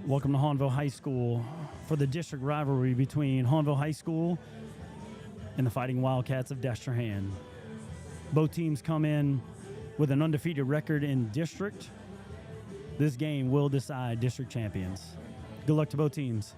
Welcome to Hahnville High School for the district rivalry between Hahnville High School and the Fighting Wildcats of Destrehan. Both teams come in with an undefeated record in district. This game will decide district champions. Good luck to both teams.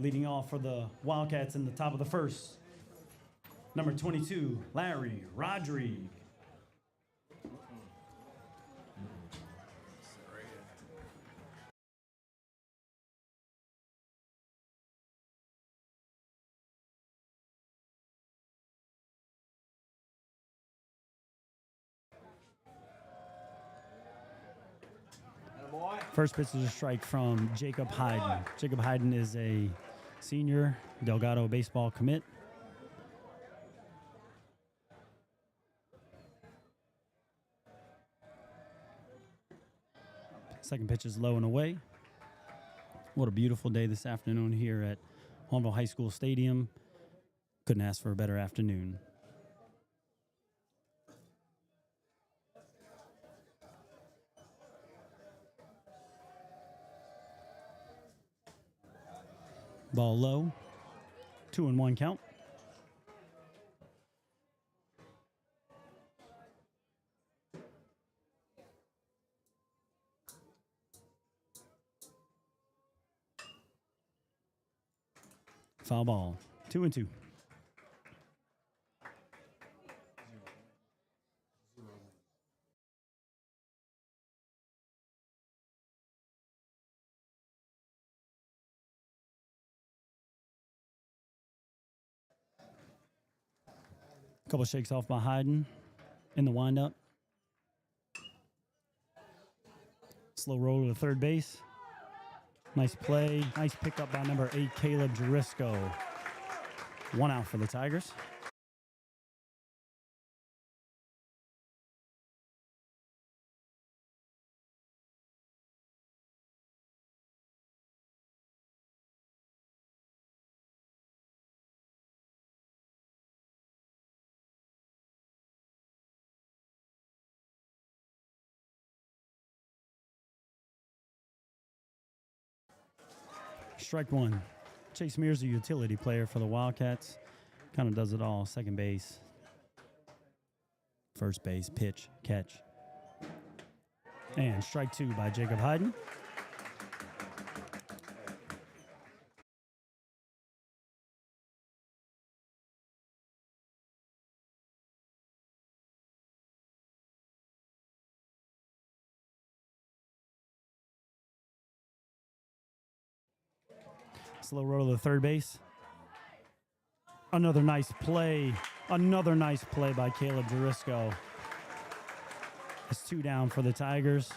Leading off for the Wildcats in the top of the first, number 22, Larry Rodriguez. First pitch is a strike from Jacob Hayden. Jacob Hayden is a senior Delgado baseball commit. Second pitch is low and away. What a beautiful day this afternoon here at Hahnville High School Stadium. Couldn't ask for a better afternoon. Ball low, 2-1 count. Foul ball, 2-2. Couple shakes off by Hayden in the windup. Slow roll to the third base. Nice play. Nice pickup by number 8, Caleb Jurisco. One out for the Tigers. Strike one. Chase Mears, a utility player for the Wildcats. Kind of does it all. Second base, first base, pitch, catch. And strike two by Jacob Hayden. Slow roll to the third base. Another nice play. Another nice play by Caleb Jurisco. It's 2 down for the Tigers.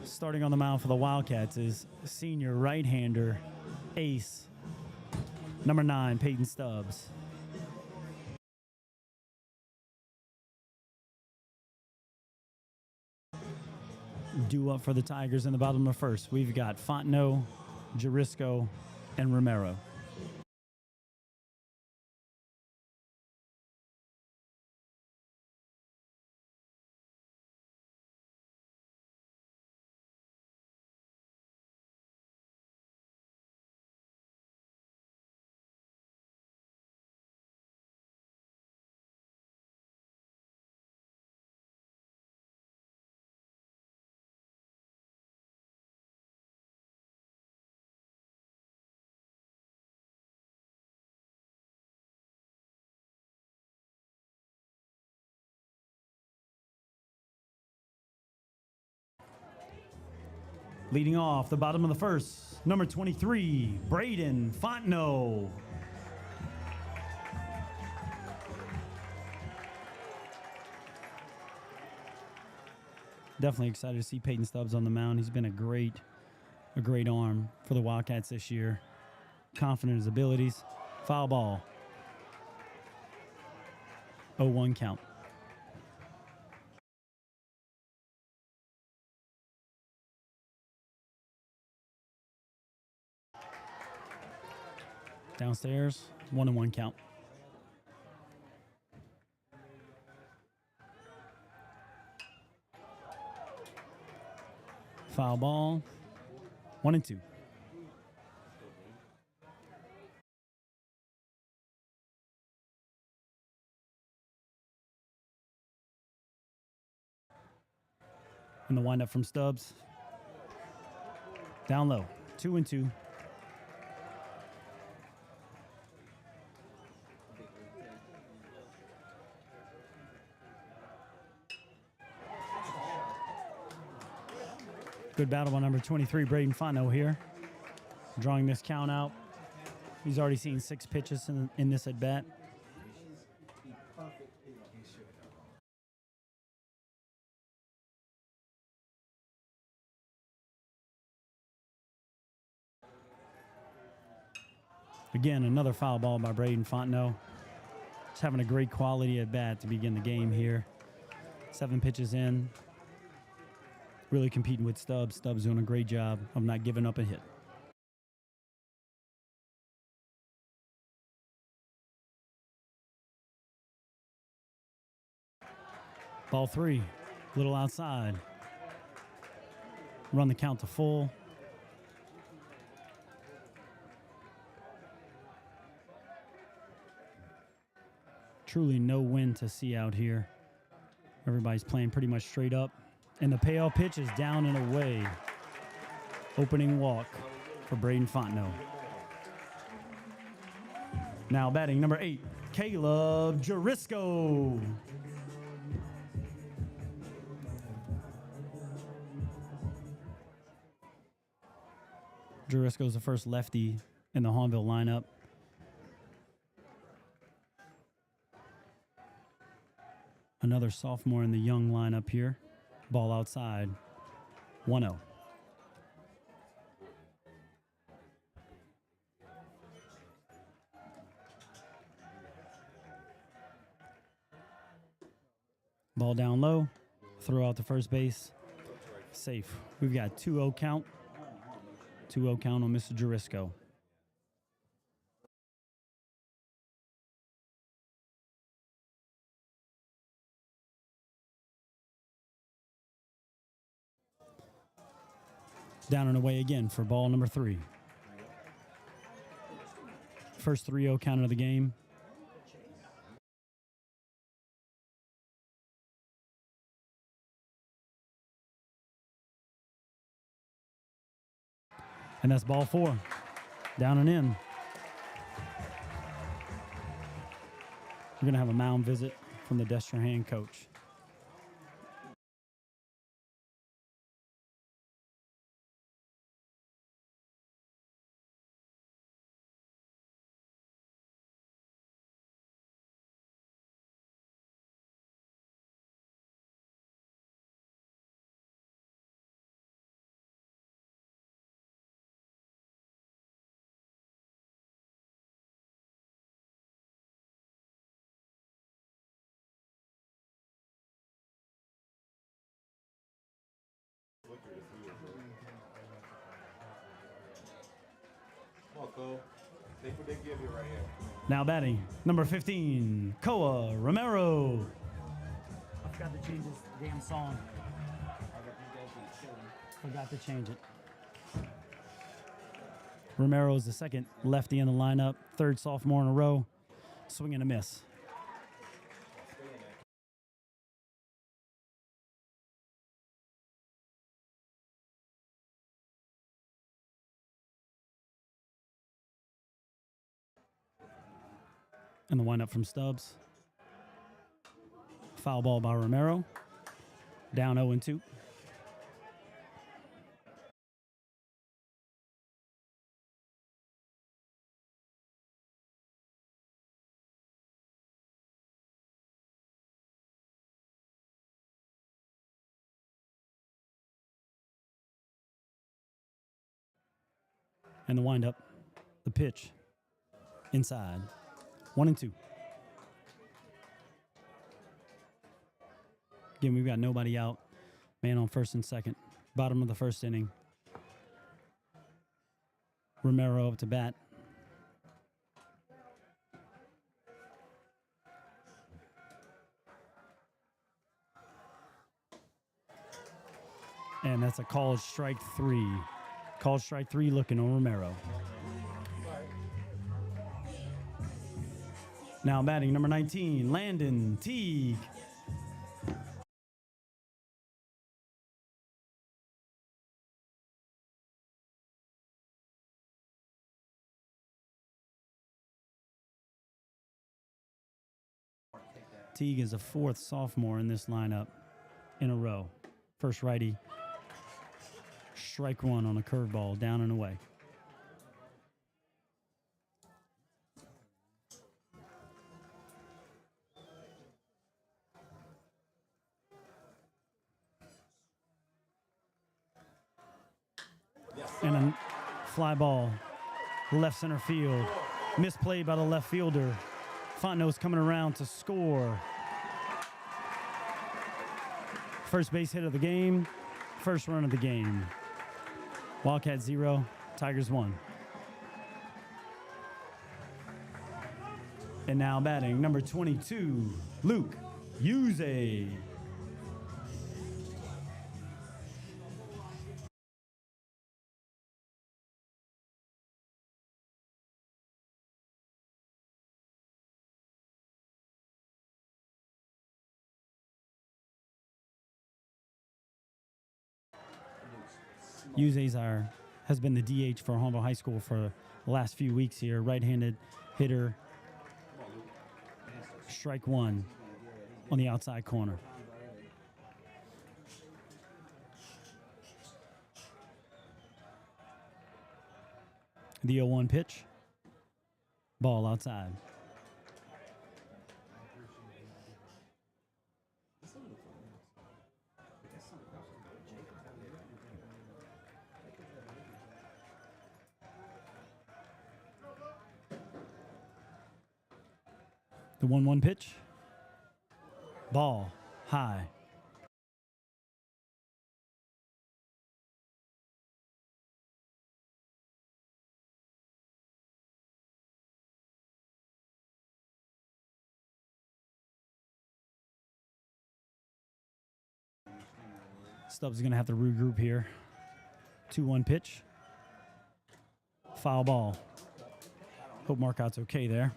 Starting on the mound for the Wildcats is senior right-hander, ace, number 9, Peyton Stubbs. Due up for the Tigers in the bottom of the first, we've got Fontenot, Jarisco, and Romero. Leading off the bottom of the first, number 23, Braden Fontenot. Definitely excited to see Peyton Stubbs on the mound. He's been a great arm for the Wildcats this year. Confident in his abilities. Foul ball. 0-1 count. Downstairs, 1-1 count. Foul ball, 1-2. And the windup from Stubbs. Down low, 2-2. Good battle by number 23, Braden Fontenot here. Drawing this count out. He's already seen 6 pitches in this at bat. Again, another foul ball by Braden Fontenot. Just having a great quality at bat to begin the game here. 7 pitches in. Really competing with Stubbs. Stubbs doing a great job of not giving up a hit. Ball 3, a little outside. Run the count to full. Truly no wind to see out here. Everybody's playing pretty much straight up. And the payoff pitch is down and away. Opening walk for Braden Fontenot. Now batting number 8, Caleb Jarisco. Jarisco's the first lefty in the Hahnville lineup. Another sophomore in the young lineup here. Ball outside, 1-0. Ball down low, throw out to first base, safe. We've got 2-0 count. 2-0 count on Mr. Jarisco. Down and away again for ball number 3. First 3-0 count of the game. And that's ball 4. Down and in. We're going to have a mound visit from the Destrehan coach. Now batting, number 15, Koa Romero. I forgot to change this damn song. Forgot to change it. Romero is the second lefty in the lineup, third sophomore in a row. Swing and a miss. And the windup from Stubbs. Foul ball by Romero. Down 0-2. And the windup, the pitch, inside. 1-2. Again, we've got nobody out. Man on first and second. Bottom of the first inning. Romero up to bat. And that's a called strike 3. Called strike 3 looking on Romero. Now batting number 19, Landon Teague. Teague is a fourth sophomore in this lineup in a row. First righty. Strike 1 on a curveball, down and away. And a fly ball, left center field. Misplayed by the left fielder. Fontenot's coming around to score. First base hit of the game, first run of the game. Wildcats 0, Tigers 1. And now batting number 22, Luke Yuze. Yuze has been the DH for Hahnville High School for the last few weeks here. Right-handed hitter. Strike 1 on the outside corner. The 0-1 pitch. Ball outside. The 1-1 pitch. Ball high. Stubbs is going to have to regroup here. 2-1 pitch. Foul ball. Hope Marcotte's okay there.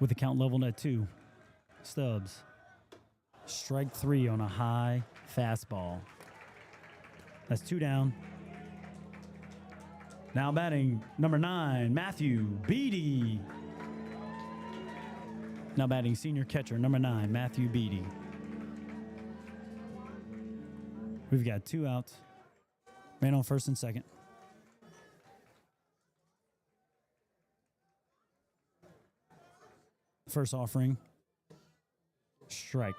With the count leveled at 2. Stubbs. Strike 3 on a high fastball. That's 2 down. Now batting number 9, Matthew Beatty. Now batting senior catcher number 9, Matthew Beatty. We've got 2 outs. Man on first and second. First offering. Strike.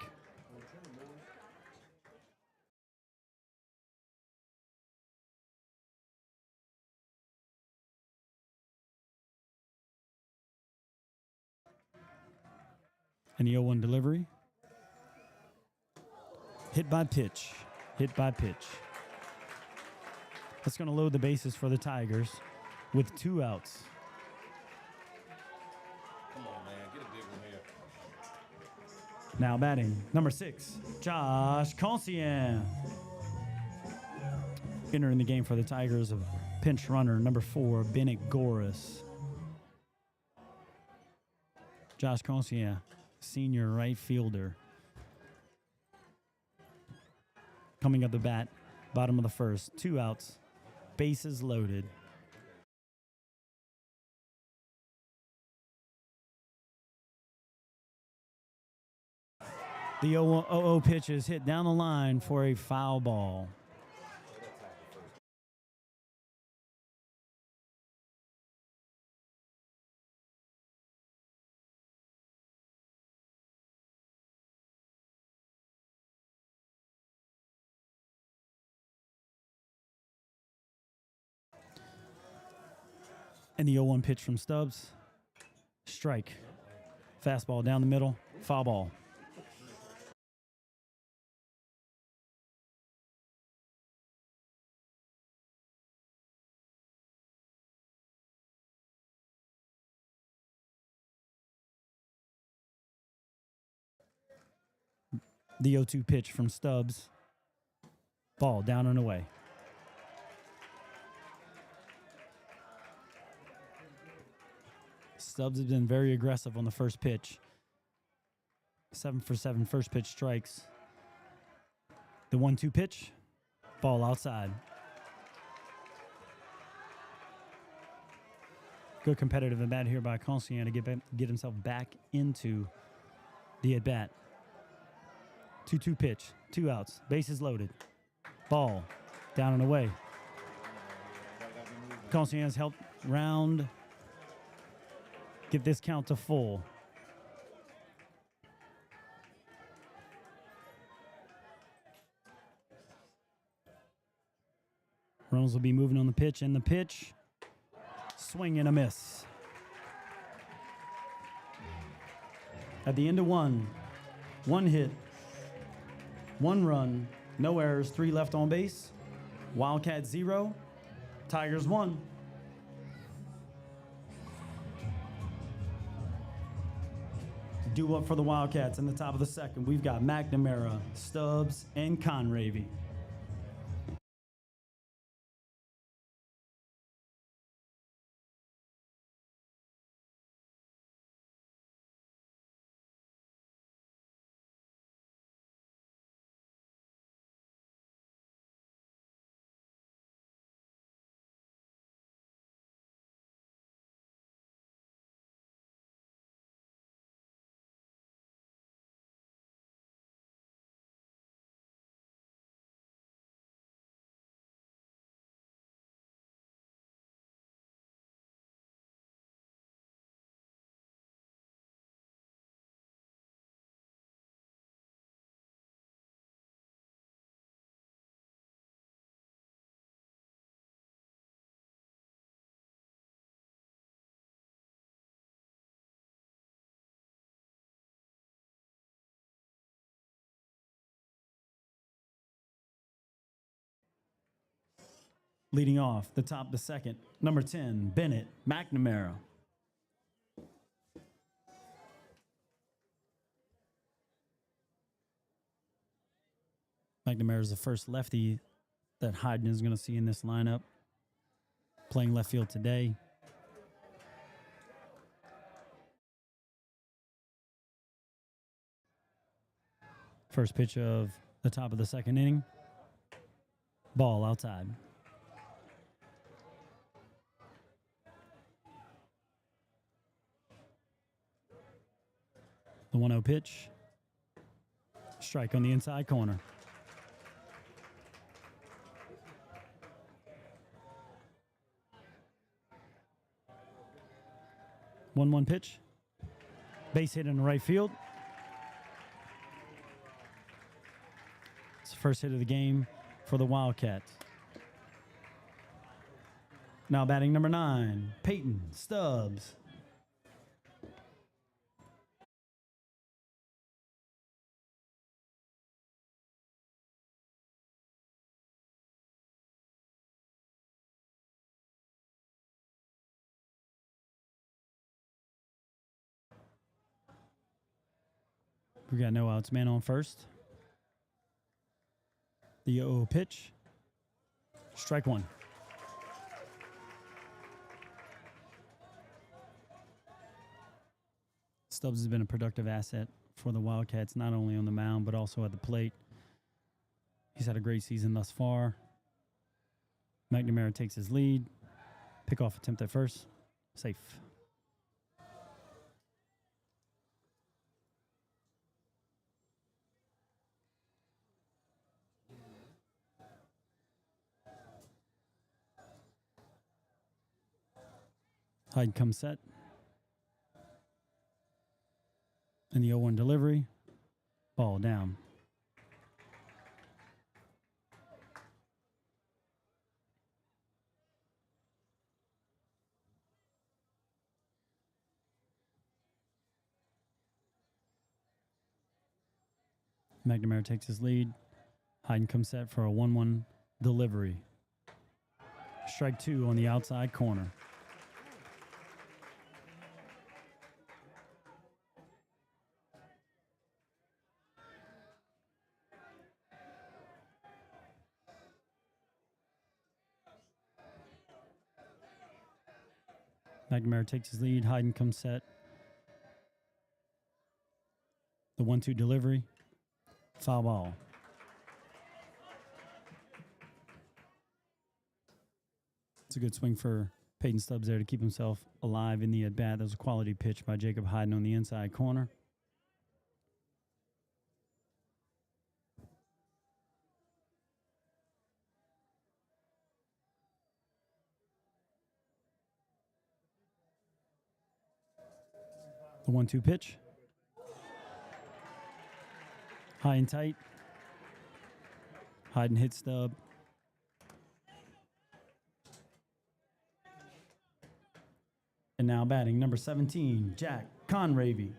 And the 0-1 delivery. Hit by pitch. Hit by pitch. That's going to load the bases for the Tigers with 2 outs. Come on, man. Get a big one here. Now batting, number 6, Josh Concien. Entering the game for the Tigers, a pinch runner, number 4, Bennett Goris. Josh Concien, senior right fielder. Coming up the bat, bottom of the first, 2 outs, bases loaded. The 0-0 pitch is hit down the line for a foul ball. And the 0-1 pitch from Stubbs. Strike. Fastball down the middle. Foul ball. The 0-2 pitch from Stubbs. Ball down and away. Stubbs has been very aggressive on the first pitch. 7 for 7 first pitch strikes. The 1-2 pitch. Ball outside. Good competitive at bat here by Concien to get himself back into the at bat. 2-2 pitch. 2 outs. Bases loaded. Ball down and away. Concien's helped round. Get this count to full. Runnels will be moving on the pitch, and the pitch, swing and a miss. At the end of 1 hit, 1 run, no errors, 3 left on base. Wildcats 0, Tigers 1. Due up for the Wildcats in the top of the second. We've got McNamara, Stubbs, and Conravy. Leading off the top of the second, number 10, Bennett McNamara. McNamara is the first lefty that Hyden is going to see in this lineup. Playing left field today. First pitch of the top of the second inning. Ball outside. The 1-0 pitch. Strike on the inside corner. One pitch. Base hit in the right field. It's the first hit of the game for the Wildcats. Now batting number 9, Peyton Stubbs. We got no outs, man on first. The 0 pitch. Strike 1. Stubbs has been a productive asset for the Wildcats, not only on the mound, but also at the plate. He's had a great season thus far. McNamara takes his lead. Pickoff attempt at first. Safe. Hyde comes set. And the 0-1 delivery. Ball down. McNamara takes his lead. Hyde comes set for a 1-1 delivery. Strike 2 on the outside corner. McNamara takes his lead. Hayden comes set. The 1-2 delivery. Foul ball. It's a good swing for Peyton Stubbs there to keep himself alive in the at-bat. That was a quality pitch by Jacob Hayden on the inside corner. The 1-2 pitch. High and tight. Hayden hits Stubb. And now batting number 17, Jack Conravy.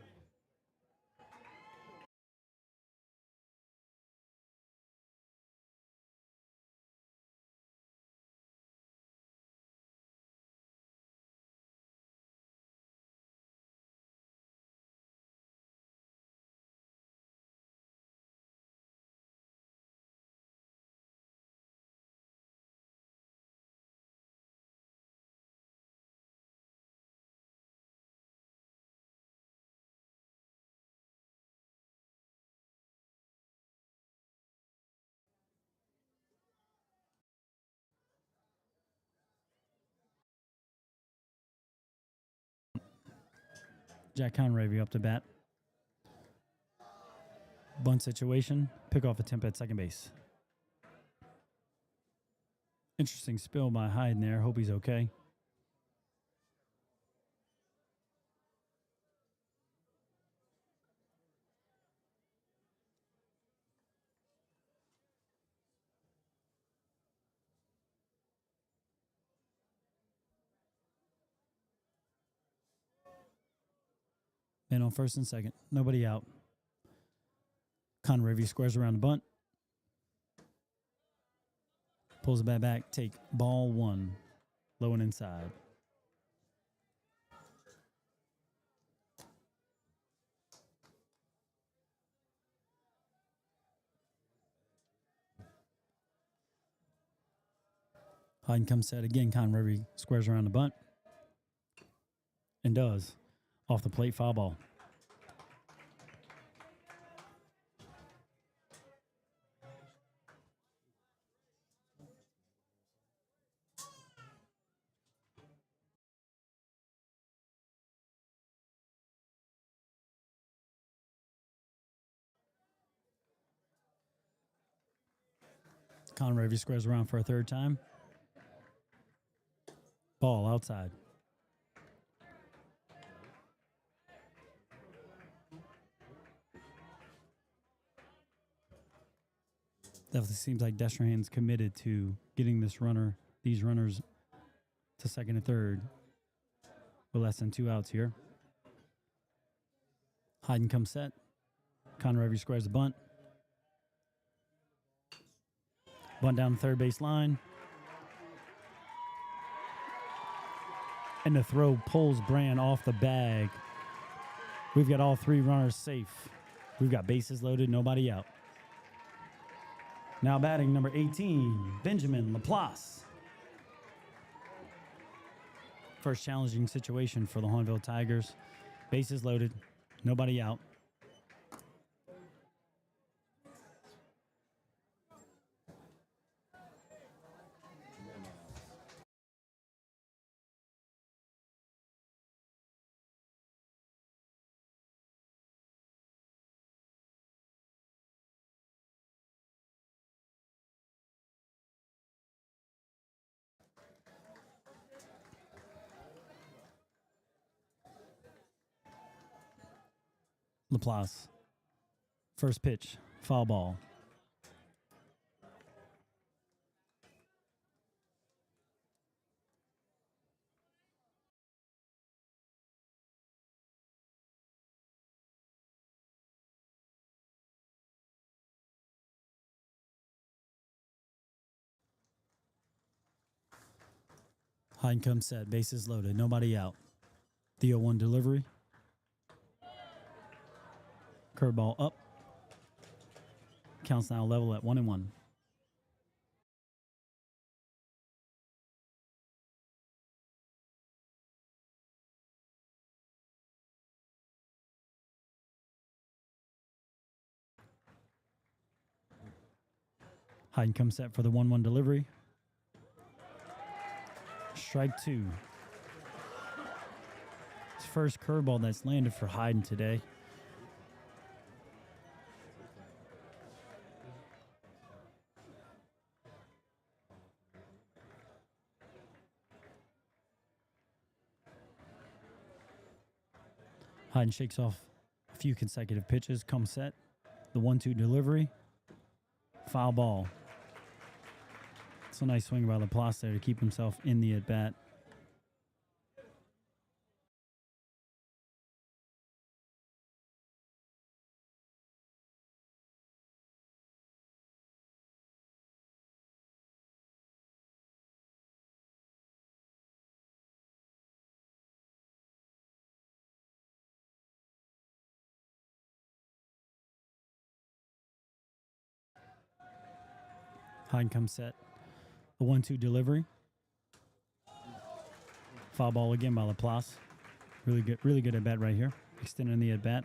Jack Conravy up to bat. Bunt situation. Pickoff attempt at second base. Interesting spill by Hayden there. Hope he's okay. Man on first and second. Nobody out. Conravy squares around the bunt. Pulls the bat back. Take ball 1. Low and inside. Hayden comes set again. Conravy squares around the bunt. And does. Off the plate, foul ball. Conravy squares around for a third time. Ball outside. Definitely seems like Destrehan's committed to getting these runners to second and third with less than 2 outs here. Hayden comes set. Connor Avery squares the bunt. Bunt down the third base line. And the throw pulls Brand off the bag. We've got all 3 runners safe. We've got bases loaded, nobody out. Now batting number 18, Benjamin Laplace. First challenging situation for the Hahnville Tigers. Bases loaded, nobody out. Laplace. First pitch, foul ball. Hayden comes set, bases loaded, nobody out. The 0-1 delivery. Curveball up. Counts now level at 1-1. Hayden comes set for the 1-1 delivery. Strike 2. His first curveball that's landed for Hayden today. Hayden shakes off a few consecutive pitches, comes set. The 1-2 delivery. Foul ball. It's a nice swing by Laplace there to keep himself in the at-bat. Hayden comes set. The 1-2 delivery. Foul ball again by Laplace. Really good at bat right here. Extending the at bat.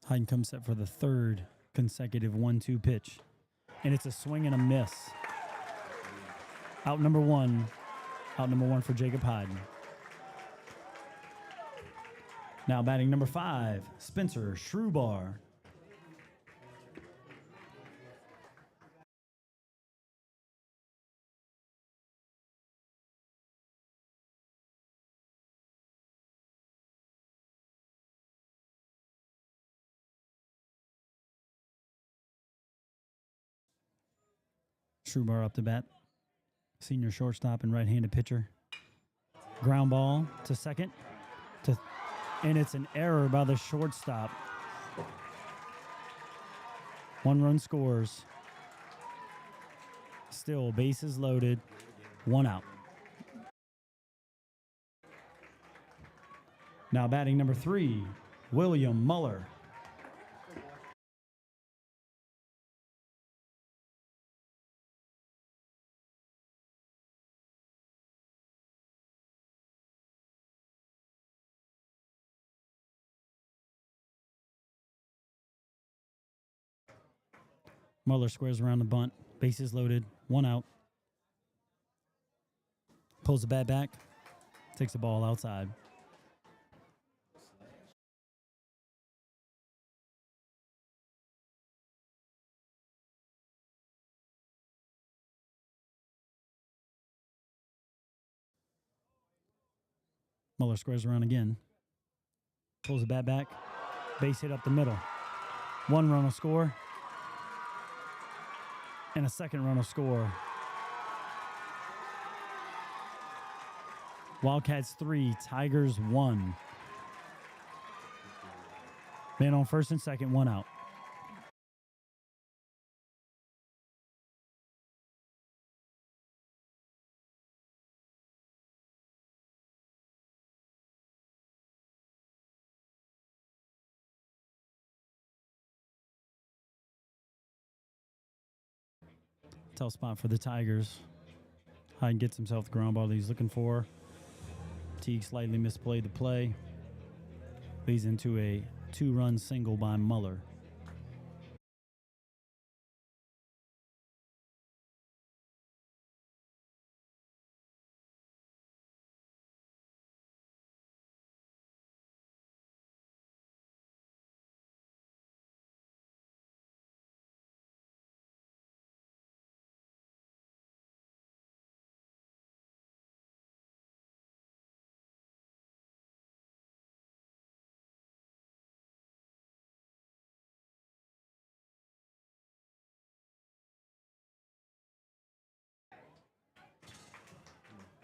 Hayden comes set for the 3rd consecutive 1-2 pitch. And it's a swing and a miss. Out number one for Jacob Hayden. Now batting number 5, Spencer Schrubar. Schrubar up to bat. Senior shortstop and right-handed pitcher. Ground ball to second. And it's an error by the shortstop. 1 run scores. Still bases loaded. 1 out. Now batting number 3, William Muller. Muller squares around the bunt. Bases loaded. 1 out. Pulls the bat back. Takes the ball outside. Muller squares around again. Pulls the bat back. Base hit up the middle. One run will score. And a second run will score. Wildcats 3, Tigers 1. Man on first and second, one out. Tough spot for the Tigers. Hyde gets himself the ground ball that he's looking for. Teague slightly misplayed the play. Leads into a 2-run single by Muller.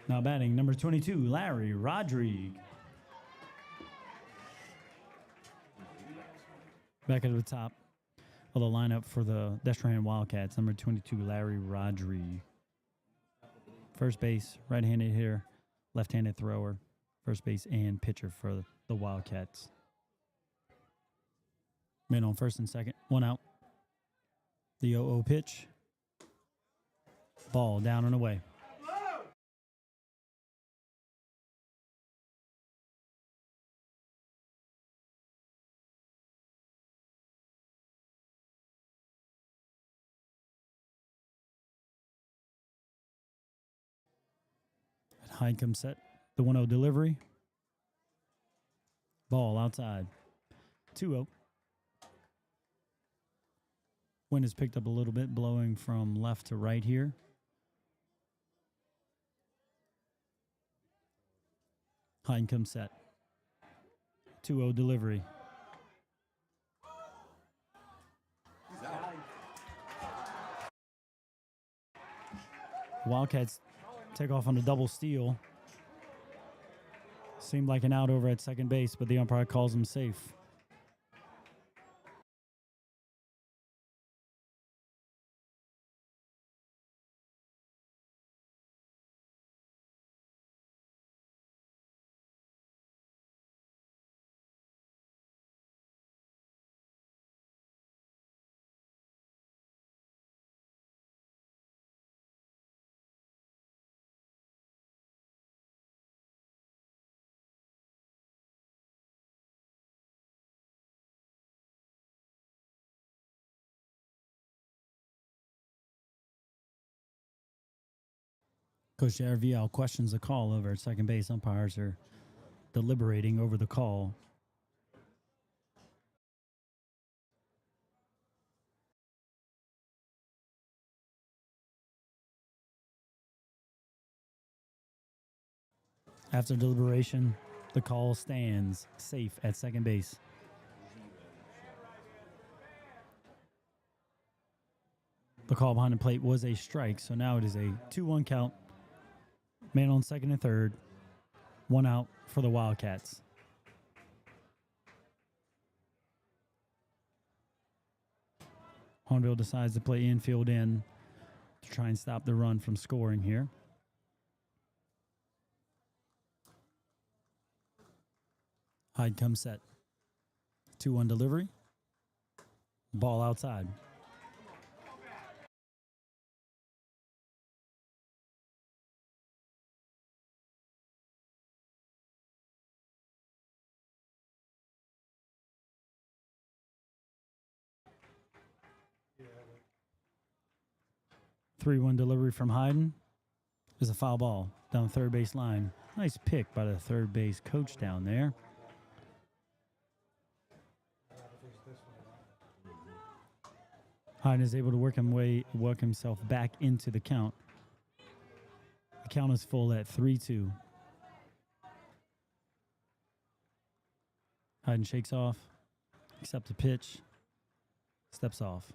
Now batting, number 22, Larry Rodrigue. Back at the top of the lineup for the Destrehan Wildcats, number 22, Larry Rodrigue. First base, right-handed hitter, left-handed thrower, first base and pitcher for the Wildcats. Man on first and second, one out. The 0-0 pitch. Ball down and away. Hyde comes set. The 1-0 delivery. Ball outside. 2-0. Wind is picked up a little bit, blowing from left to right here. Hyde comes set. 2-0 delivery. Wildcats take off on a double steal. Seemed like an out over at second base, but the umpire calls him safe. Coach Arvial questions the call over at second base. Umpires are deliberating over the call. After deliberation, the call stands safe at second base. The call behind the plate was a strike, so now it is a 2-1 count. Man on second and third. One out for the Wildcats. Hahnville decides to play infield in to try and stop the run from scoring here. Hyde comes set. 2-1 delivery. Ball outside. Yeah. 3-1 delivery from Hyden is a foul ball down the third base line. Nice pick by the third base coach down there. Hyden is able to work himself back into the count. The count is full at 3-2. Hayden shakes off, accepts the pitch, steps off.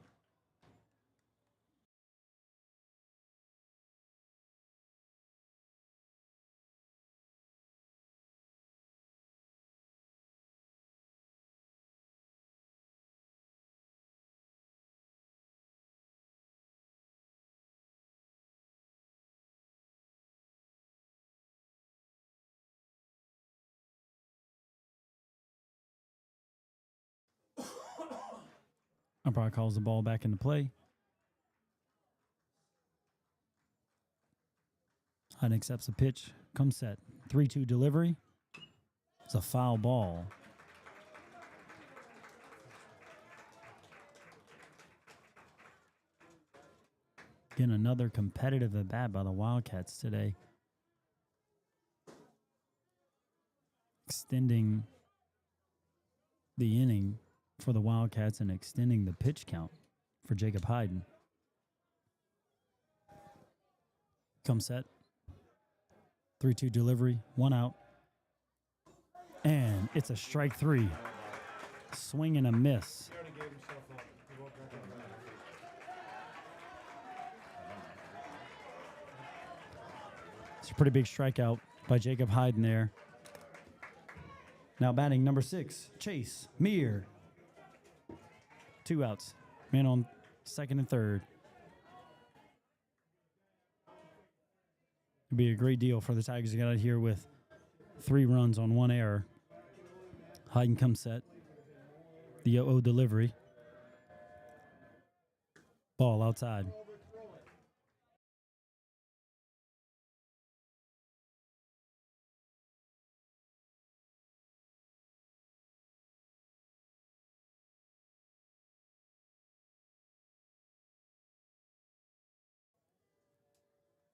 Umpire calls the ball back into play. Hayden accepts the pitch, comes set. 3-2 delivery. It's a foul ball. Again, another competitive at bat by the Wildcats today. Extending the inning for the Wildcats and extending the pitch count for Jacob Hayden. Come set. 3-2 delivery, 1 out. And it's a strike 3. Swing and a miss. It's a pretty big strikeout by Jacob Hayden there. Now batting number 6, Chase Meir. 2 outs. Man on second and third. It'd be a great deal for the Tigers to get out of here with 3 runs on 1 error. Hayden comes set. The 0-0 delivery. Ball outside.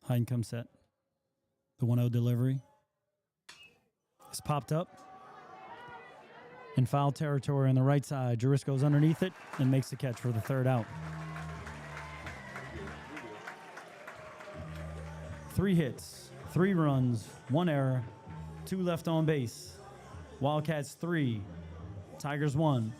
Hayden comes set. The 1-0 delivery. It's popped up. In foul territory on the right side. Juris goes underneath it and makes the catch for the 3rd out. 3 hits, 3 runs, 1 error, 2 left on base. Wildcats 3, Tigers 1.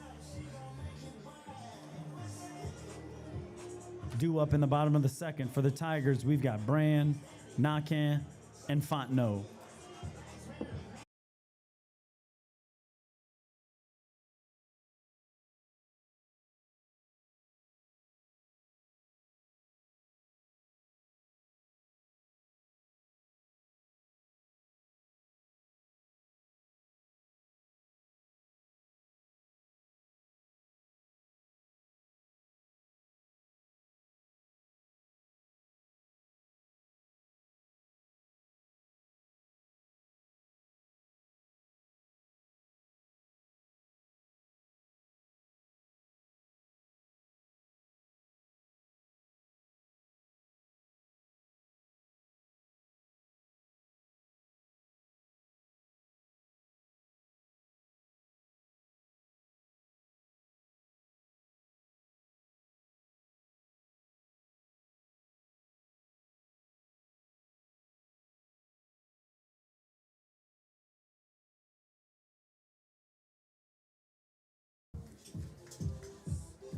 Due up in the bottom of the 2nd for the Tigers, we've got Brand, Nakan, and Fontenot.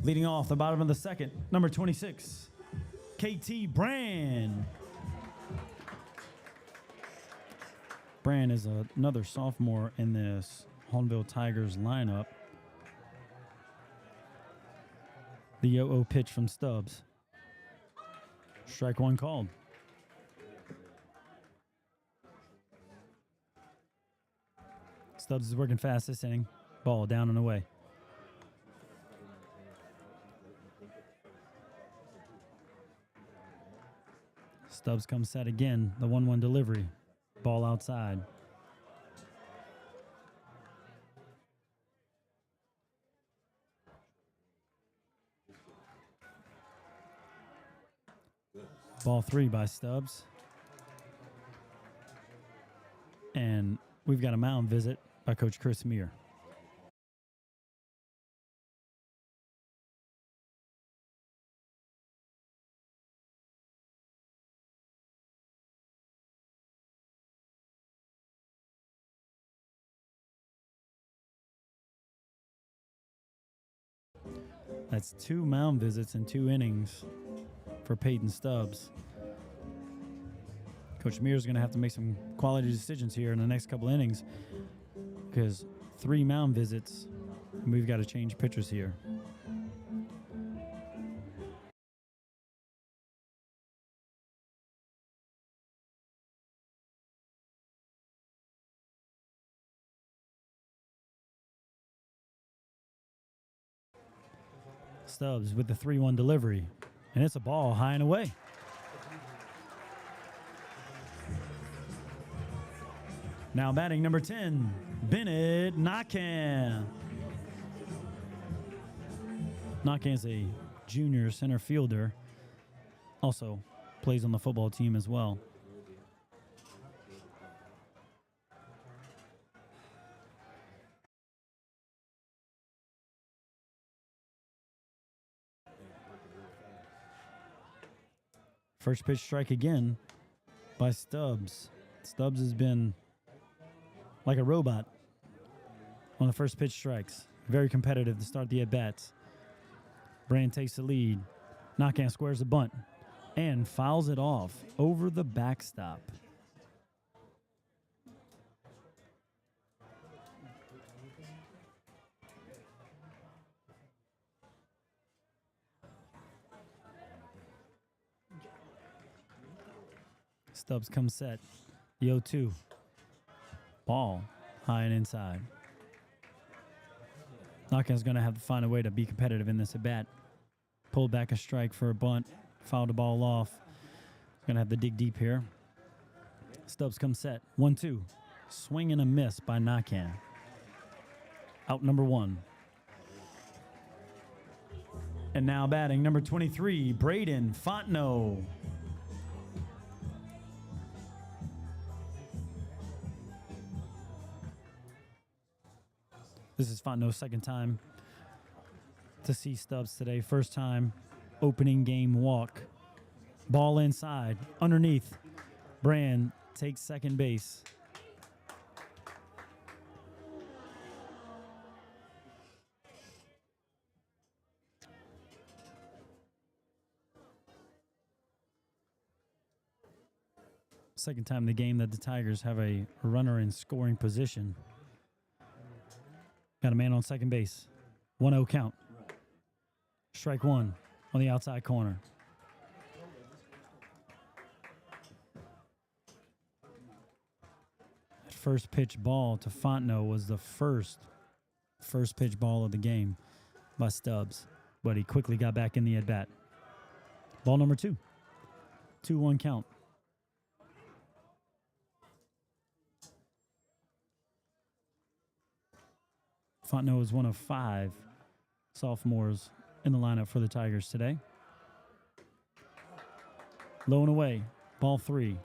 Leading off the bottom of the 2nd, number 26, KT Brand. Brand is another sophomore in this Hahnville Tigers lineup. The 0-0 pitch from Stubbs. Strike 1 called. Stubbs is working fast this inning. Ball down and away. Stubbs comes set again. The 1-1 delivery. Ball outside. Ball 3 by Stubbs. And we've got a mound visit by Coach Chris Meir. That's 2 mound visits in 2 innings for Peyton Stubbs. Coach Mears is going to have to make some quality decisions here in the next couple innings because 3 mound visits, and we've got to change pitchers here. Stubbs with the 3-1 delivery, and it's a ball high and away. Now batting number 10, Bennett Nakan. Nakan's a junior center fielder, also plays on the football team as well. First pitch strike again by Stubbs. Stubbs has been like a robot on the first pitch strikes. Very competitive to start the at-bats. Brand takes the lead. Nakan squares the bunt and fouls it off over the backstop. Stubbs comes set. The 0-2. Ball high and inside. Nakan's going to have to find a way to be competitive in this at bat. Pulled back a strike for a bunt. Fouled the ball off. Going to have to dig deep here. Stubbs comes set. 1-2. Swing and a miss by Nakan. Out number 1. And now batting number 23, Braden Fontenot. This is Fontenot's second time to see Stubbs today. First time, opening game walk. Ball inside, underneath. Brand takes second base. Second time in the game that the Tigers have a runner in scoring position. Got a man on second base. 1-0 count. Strike 1 on the outside corner. That first pitch ball to Fontenot was the first pitch ball of the game by Stubbs, but he quickly got back in the at-bat. Ball number 2. 2-1 count. Fontenot is one of 5 sophomores in the lineup for the Tigers today. Low and away, ball 3.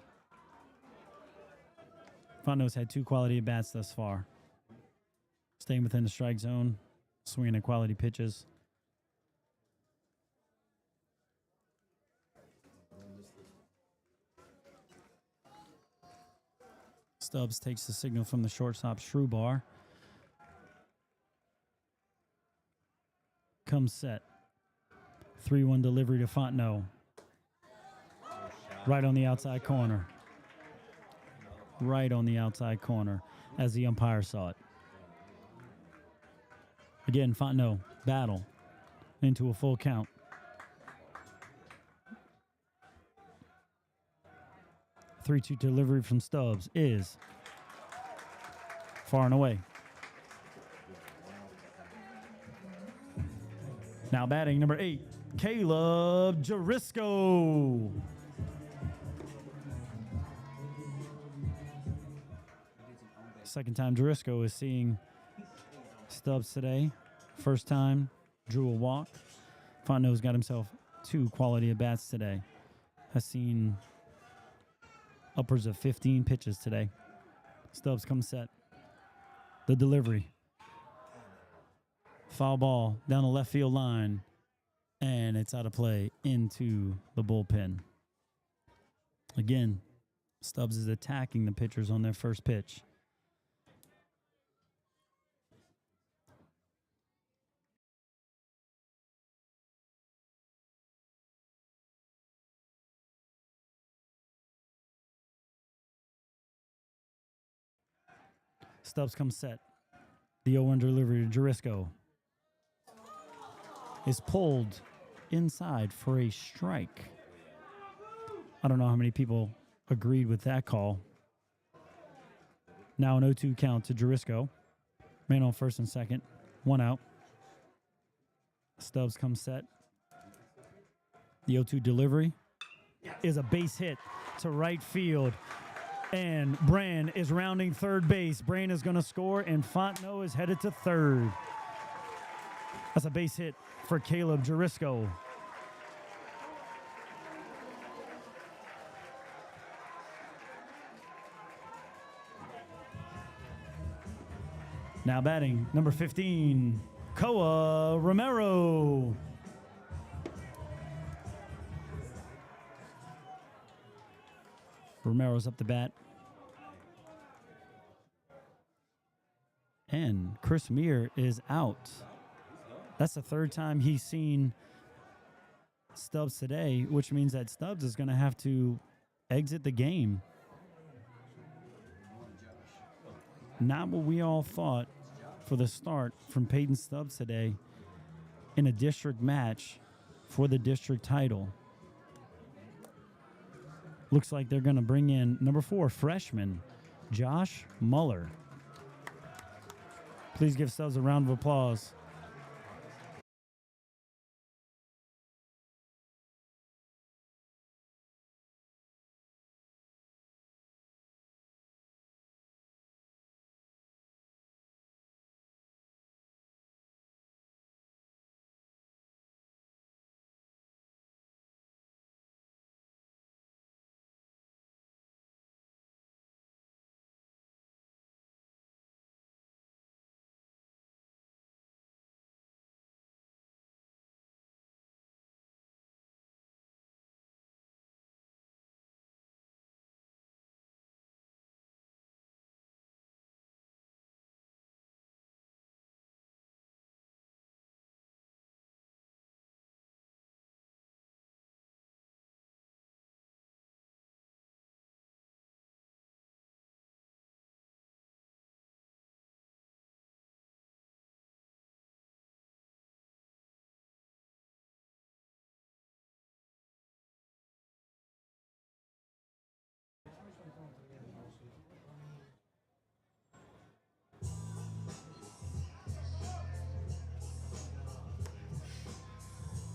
Fontenot's had 2 quality at-bats thus far. Staying within the strike zone, swinging at quality pitches. Stubbs takes the signal from the shortstop, Shrubar. Comes set. 3-1 delivery to Fontenot. Right on the outside corner. Right on the outside corner as the umpire saw it. Again, Fontenot, battle into a full count. Three-two delivery from Stubbs is far and away. Now batting number 8, Caleb Jerisko. Second time Jerisko is seeing Stubbs today. First time, drew a walk. Fontenot's got himself 2 quality at-bats today. Has seen upwards of 15 pitches today. Stubbs comes set. The delivery. Foul ball down the left field line, and it's out of play into the bullpen. Again, Stubbs is attacking the pitchers on their first pitch. Stubbs comes set. The 0-1 delivery to Jurisco is pulled inside for a strike. I don't know how many people agreed with that call. Now an 0-2 count to Jurisco. Man on first and second. 1 out. Stubbs comes set. The 0-2 delivery is a base hit to right field. And Brand is rounding third base. Brand is going to score, and Fontenot is headed to third. That's a base hit for Caleb Jurisco. Now batting, number 15, Koa Romero. Romero's up the bat. And Chris Meir is out. That's the third time he's seen Stubbs today, which means that Stubbs is going to have to exit the game. Not what we all thought for the start from Peyton Stubbs today in a district match for the district title. Looks like they're going to bring in number 4, freshman, Josh Muller. Please give Stubbs a round of applause.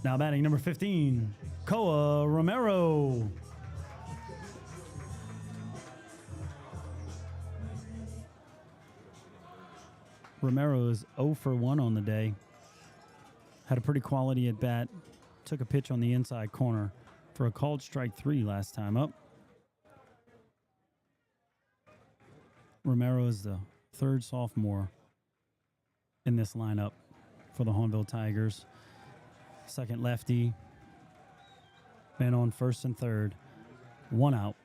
Now batting number 15, Koa Romero. Romero is 0 for 1 on the day. Had a pretty quality at bat. Took a pitch on the inside corner for a called strike 3 last time up. Romero is the third sophomore in this lineup for the Hahnville Tigers. Second lefty. Man on first and third. 1 out.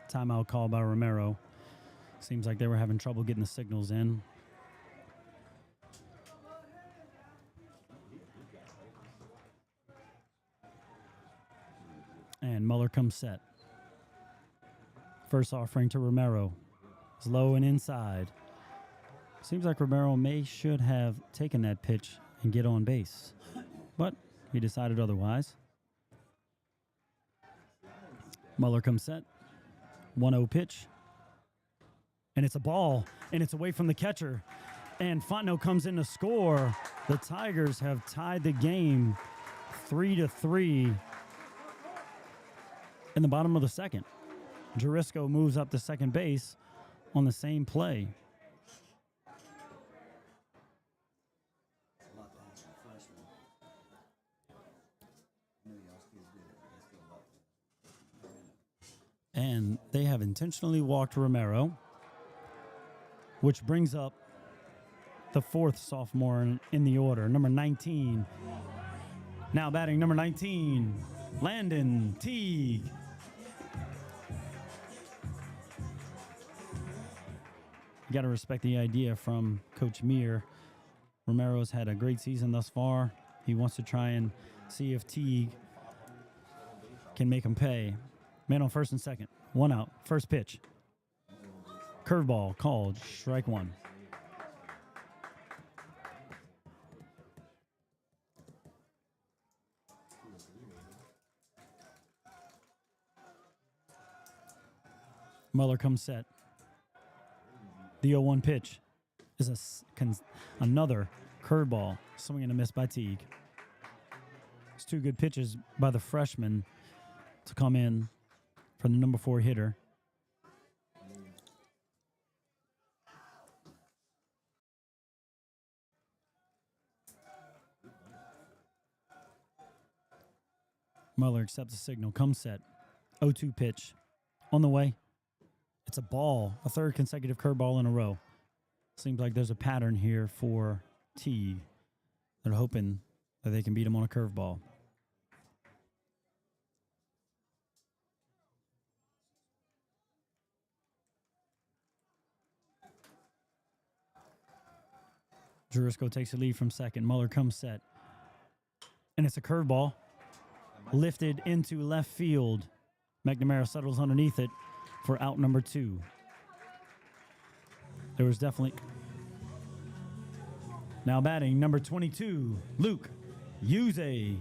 Timeout call by Romero. Seems like they were having trouble getting the signals in. And Muller comes set. First offering to Romero. It's low and inside. Seems like Romero should have taken that pitch and get on base, but he decided otherwise. Muller comes set. 1-0 pitch. And it's a ball, and it's away from the catcher. And Fontenot comes in to score. The Tigers have tied the game 3-3 in the bottom of the second. Jurisco moves up to second base on the same play. And they have intentionally walked Romero, which brings up the 4th sophomore in the order, number 19. Now batting number 19, Landon Teague. You got to respect the idea from Coach Meir. Romero's had a great season thus far. He wants to try and see if Teague can make him pay. Man on first and second. 1 out. First pitch. Curveball called. Strike 1. Muller comes set. The 0-1 pitch is another curveball. Swing and a miss by Teague. It's 2 good pitches by the freshman to come in for the number 4 hitter. Muller accepts the signal, comes set. 0-2 pitch on the way. It's a ball, a 3rd consecutive curveball in a row. Seems like there's a pattern here for Teague. They're hoping that they can beat him on a curveball. Jurisco takes the lead from second. Muller comes set. And it's a curveball. Lifted into left field. McNamara settles underneath it for out number 2. There was definitely... Now batting, number 22, Luke Yuze.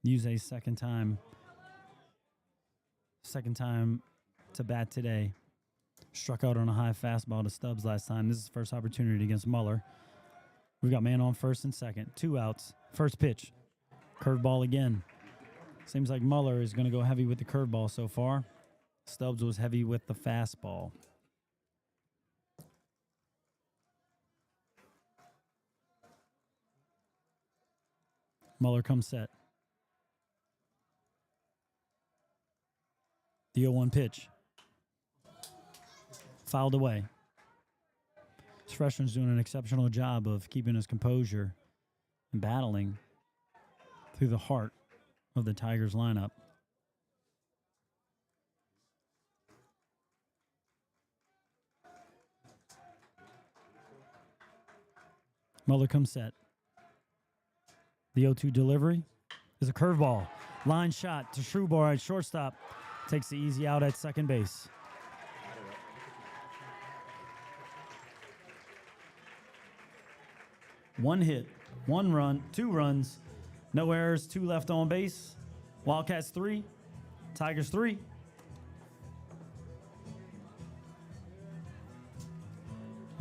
Yuze's second time to bat today. Struck out on a high fastball to Stubbs last time. This is his first opportunity against Muller. We've got man on first and second. 2 outs. First pitch. Curveball again. Seems like Muller is going to go heavy with the curveball so far. Stubbs was heavy with the fastball. Muller comes set. The 0-1 pitch. Fouled away. This freshman's doing an exceptional job of keeping his composure and battling through the heart of the Tigers lineup. Muller comes set. The 0-2 delivery is a curveball. Line shot to Shrewbar at shortstop. Takes the easy out at second base. One hit, 1 run, 2 runs, no errors, 2 left on base. Wildcats 3, Tigers 3.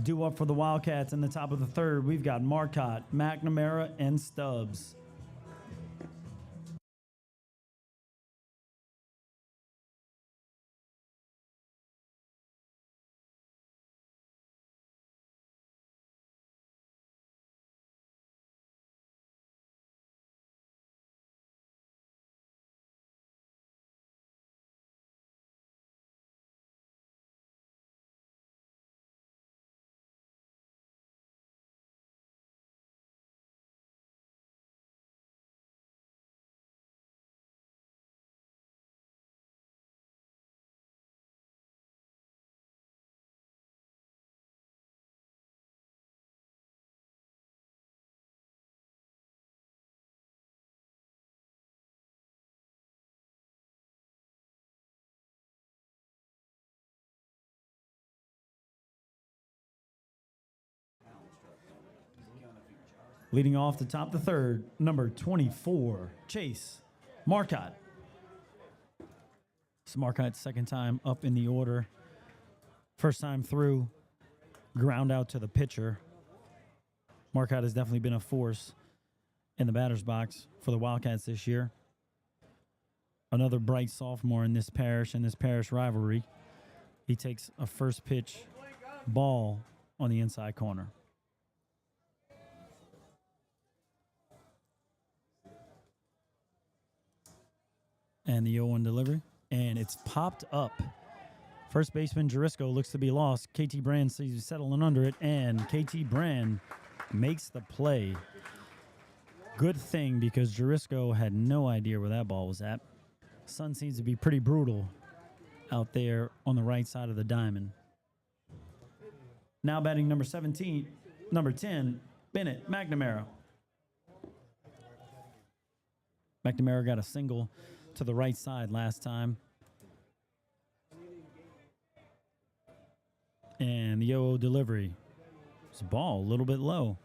Due up for the Wildcats in the top of the 3rd. We've got Marcotte, McNamara, and Stubbs. Leading off the top of the 3rd, number 24, Chase Marcotte. It's Marcotte's second time up in the order. First time through, ground out to the pitcher. Marcotte has definitely been a force in the batter's box for the Wildcats this year. Another bright sophomore in this parish rivalry. He takes a first pitch ball on the inside corner. And the 0-1 delivery. And it's popped up. First baseman Jurisco looks to be lost. KT Brand sees settling under it. And KT Brand makes the play. Good thing, because Jurisco had no idea where that ball was at. Sun seems to be pretty brutal out there on the right side of the diamond. Now batting number 10, Bennett McNamara. McNamara got a single to the right side last time. And the 0-0 delivery. It's a ball a little bit low.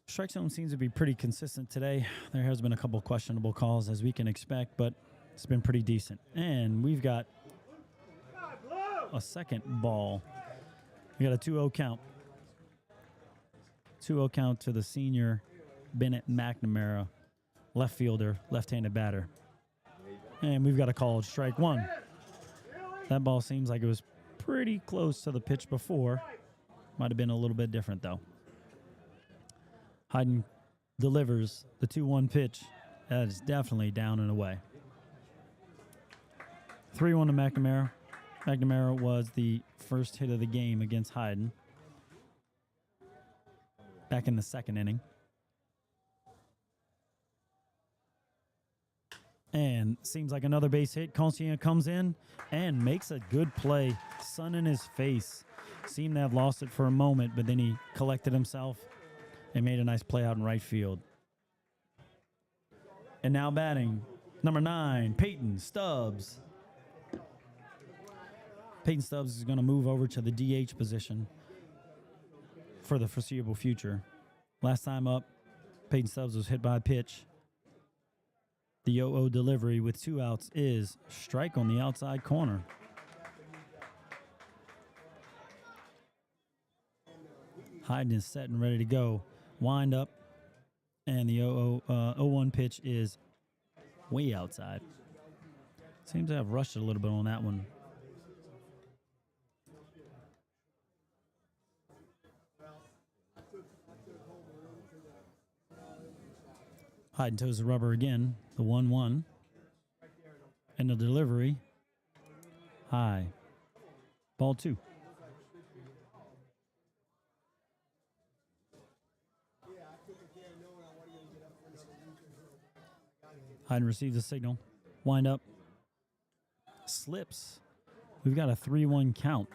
Strike zone seems to be pretty consistent today. There has been a couple questionable calls as we can expect, but it's been pretty decent. And we've got a second ball. We got a 2-0 count. 2-0 count to the senior Bennett McNamara, left fielder, left-handed batter. And we've got a called strike one. That ball seems like it was pretty close to the pitch before. Might have been a little bit different, though. Hayden delivers the 2-1 pitch. That is definitely down and away. 3-1 to McNamara. McNamara was the first hit of the game against Hayden back in the second inning. And seems like another base hit. Conscient comes in and makes a good play. Sun in his face. Seemed to have lost it for a moment, but then he collected himself and made a nice play out in right field. And now batting, number 9, Peyton Stubbs. Peyton Stubbs is going to move over to the DH position for the foreseeable future. Last time up, Peyton Stubbs was hit by a pitch. The 0-0 delivery with 2 outs is strike on the outside corner. Hayden is set and ready to go. Wind up, and the 0-1 pitch is way outside. Seems to have rushed it a little bit on that one. Hayden toes the rubber again, the 1-1. And the delivery, high. Ball 2. Hayden receives a signal. Wind up. Slips. We've got a 3-1 count.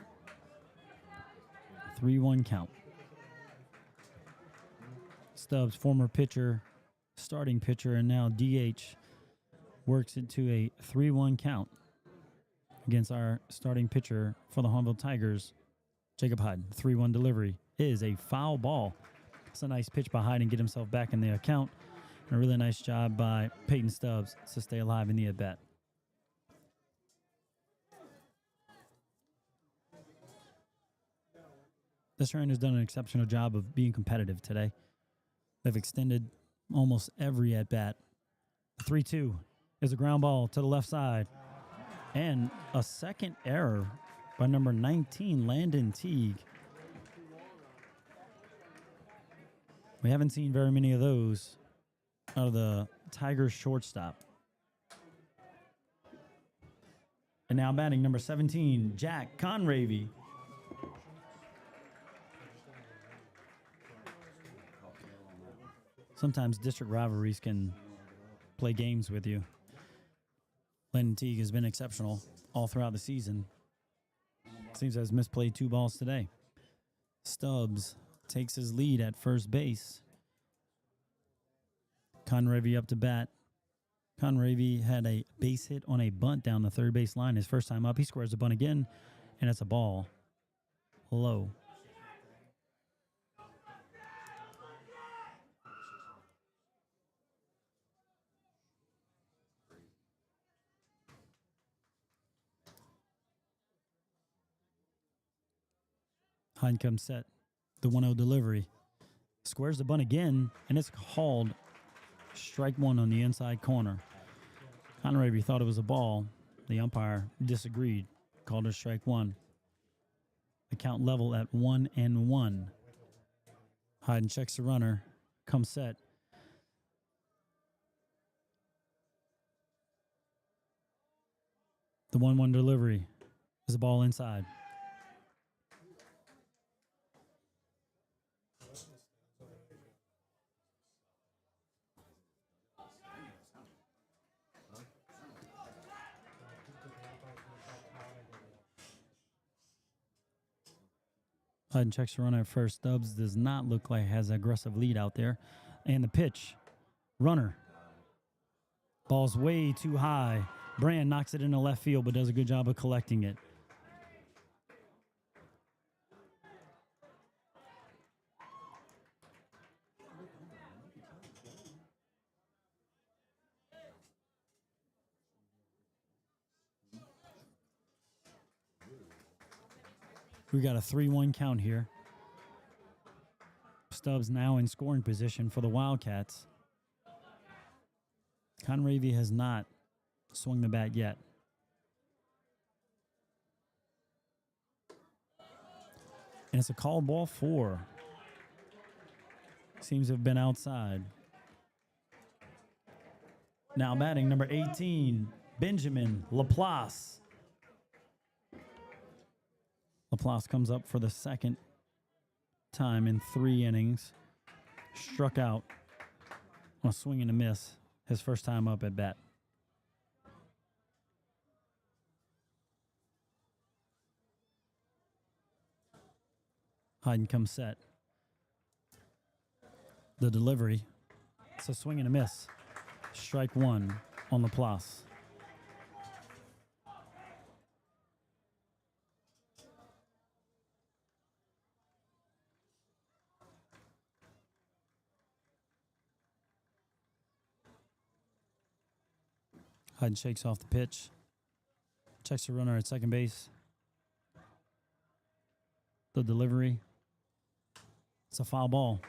3-1 count. Stubbs, former pitcher, starting pitcher, and now DH, works into a 3-1 count against our starting pitcher for the Hahnville Tigers, Jacob Hayden. 3-1 delivery is a foul ball. It's a nice pitch by Hayden, get himself back in the account. And a really nice job by Peyton Stubbs to stay alive in the at-bat. Destrehan has done an exceptional job of being competitive today. They've extended almost every at-bat. 3-2 is a ground ball to the left side. And a second error by number 19, Landon Teague. We haven't seen very many of those out of the Tigers shortstop. And now batting number 17, Jack Conravy. Sometimes district rivalries can play games with you. Landon Teague has been exceptional all throughout the season. Seems to have misplayed 2 balls today. Stubbs takes his lead at first base. Conravy up to bat. Conravy had a base hit on a bunt down the third base line his first time up. He squares the bunt again, and it's a ball low. Hayden comes set. The 1-0 delivery. Squares the bunt again, and it's called strike 1 on the inside corner. Conravy thought it was a ball. The umpire disagreed. Called it strike 1. The count level at 1-1. Hayden checks the runner. Comes set. The 1-1 delivery is a ball inside. Hayden checks the runner at first. Stubbs does not look like has an aggressive lead out there. And the pitch Runner. Ball's way too high. Brand knocks it into left field, but does a good job of collecting it. We got a 3-1 count here. Stubbs now in scoring position for the Wildcats. Conravy has not swung the bat yet. And it's a called ball 4. Seems to have been outside. Now batting number 18, Benjamin Laplace. Laplace comes up for the second time in 3 innings. Struck out on a swing and a miss his first time up at bat. Hayden comes set. The delivery. It's a swing and a miss. Strike 1 on Laplace. Hayden shakes off the pitch. Checks the runner at second base. The delivery. It's a foul ball.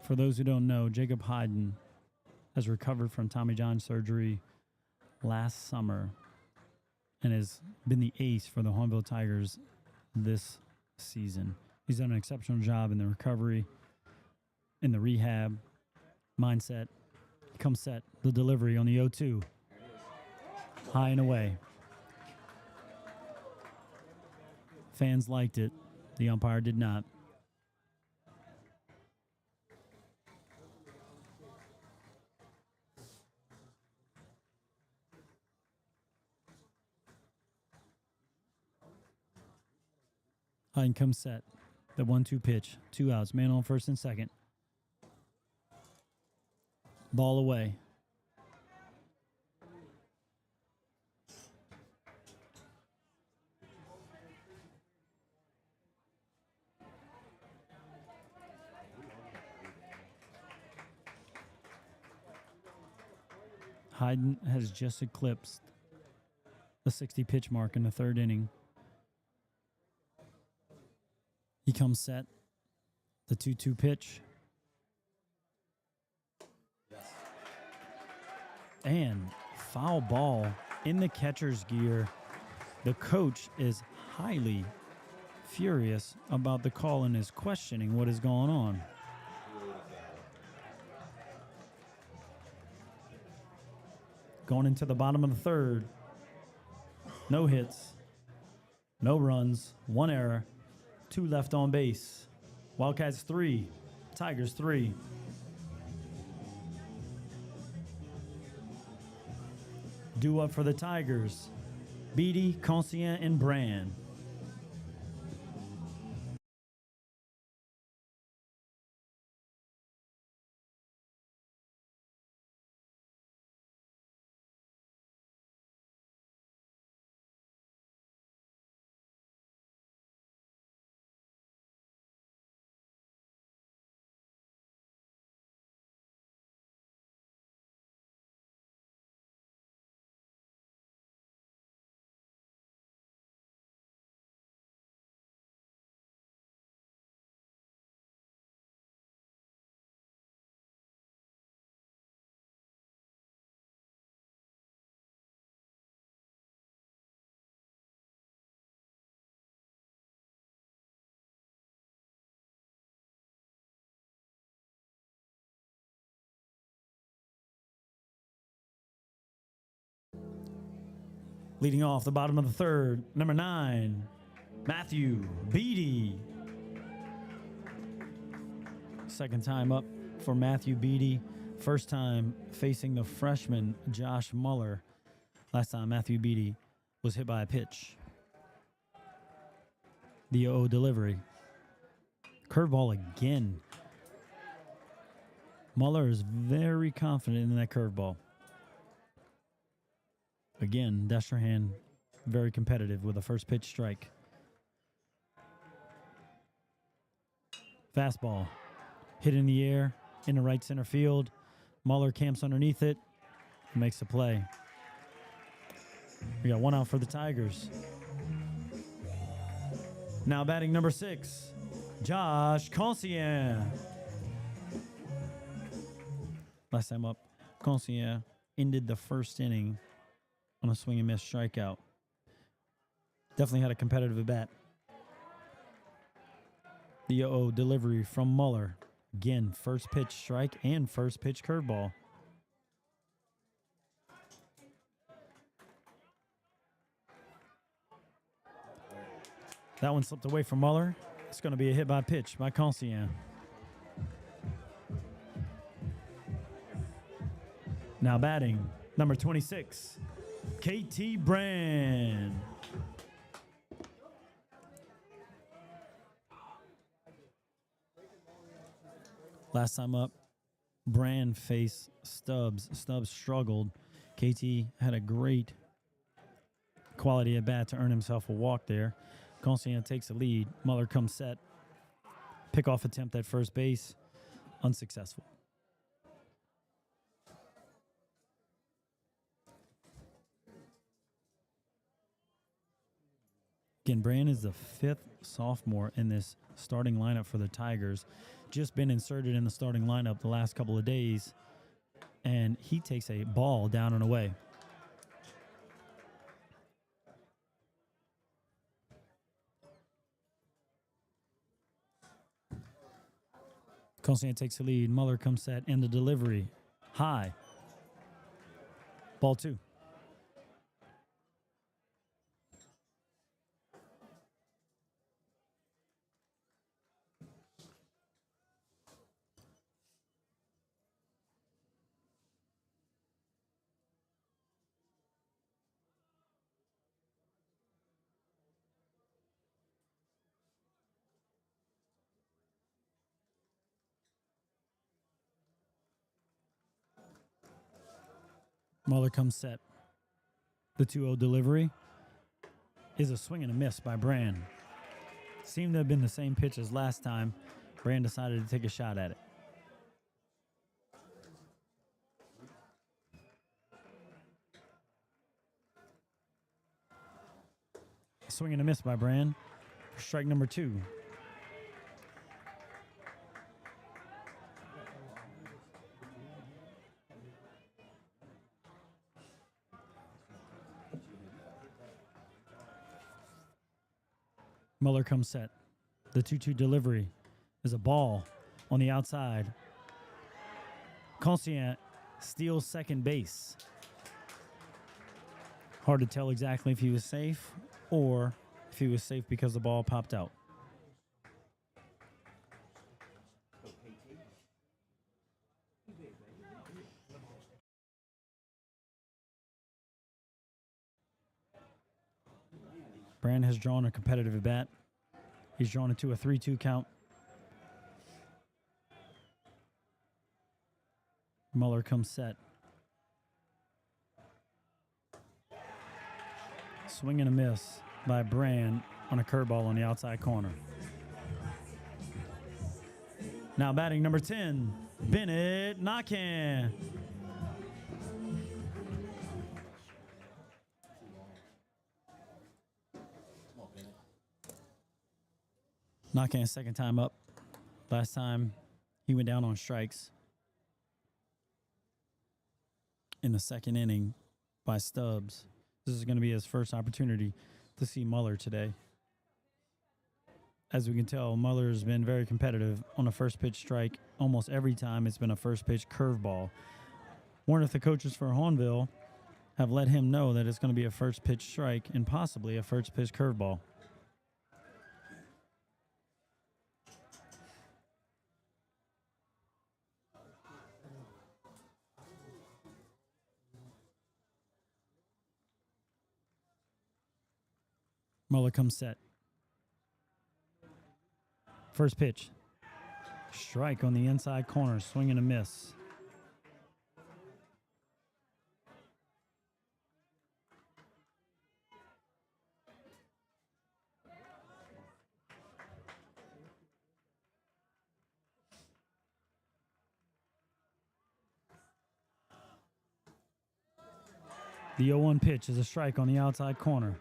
For those who don't know, Jacob Hayden has recovered from Tommy John surgery last summer and has been the ace for the Hahnville Tigers this season. He's done an exceptional job in the recovery, in the rehab, mindset. Comes set, the delivery on the 0-2. High and away. Fans liked it. The umpire did not. Hayden comes set. The 1-2 pitch. 2 outs. Man on first and second. Ball away. Hayden has just eclipsed the 60 pitch mark in the 3rd inning. He comes set. The 2-2 pitch. And foul ball in the catcher's gear. The coach is highly furious about the call and is questioning what is going on. Going into the bottom of the 3rd. No hits. No runs. 1 error. 2 left on base. Wildcats 3. Tigers 3. Due up for the Tigers, Beatty, Conscient, and Brand. Leading off the bottom of the 3rd, number 9, Matthew Beatty. Second time up for Matthew Beatty. First time facing the freshman Josh Muller Last time Matthew Beatty was hit by a pitch. The 0-0 delivery. Curveball again. Muller is very confident in that curveball. Again, Destrehan very competitive with a first pitch strike. Fastball hit in the air in the right center field. Muller camps underneath it and makes the play. We got one out for the Tigers. Now batting number 6, Josh Concien. Last time up, Concien ended the first inning on a swing and miss strikeout. Definitely had a competitive at bat. The 0-0 delivery from Muller. Again, first pitch strike and first pitch curveball. That one slipped away from Muller. It's going to be a hit by pitch by Concien. Now batting, number 26, KT Brand. Last time up, Brand faced Stubbs. Stubbs struggled. KT had a great quality at bat to earn himself a walk there. Concien takes the lead. Muller comes set. Pickoff attempt at first base. Unsuccessful. Again, Brand is the 5th sophomore in this starting lineup for the Tigers. Just been inserted in the starting lineup the last couple of days, and he takes a ball down and away. Concien takes the lead. Muller comes set, and the delivery high. Ball 2. Muller comes set. The 2-0 delivery is a swing and a miss by Brand. Seemed to have been the same pitch as last time. Brand decided to take a shot at it. A swing and a miss by Brand for strike number 2. Muller comes set. The 2-2 delivery is a ball on the outside. Concien steals second base. Hard to tell exactly if he was safe or if he was safe because the ball popped out. Brand has drawn a competitive at bat. He's drawn it to a 3-2 count. Muller comes set. Swing and a miss by Brand on a curveball on the outside corner. Now batting number 10, Bennett Nakan. Nakan's second time up. Last time he went down on strikes in the second inning by Stubbs. This is going to be his first opportunity to see Muller today. As we can tell, Muller has been very competitive on a first pitch strike. Almost every time it's been a first pitch curveball. Wonder if the coaches for Hahnville have let him know that it's going to be a first pitch strike and possibly a first pitch curveball. Muller comes set. First pitch. Strike on the inside corner. Swing and a miss. The 0-1 pitch is a strike on the outside corner.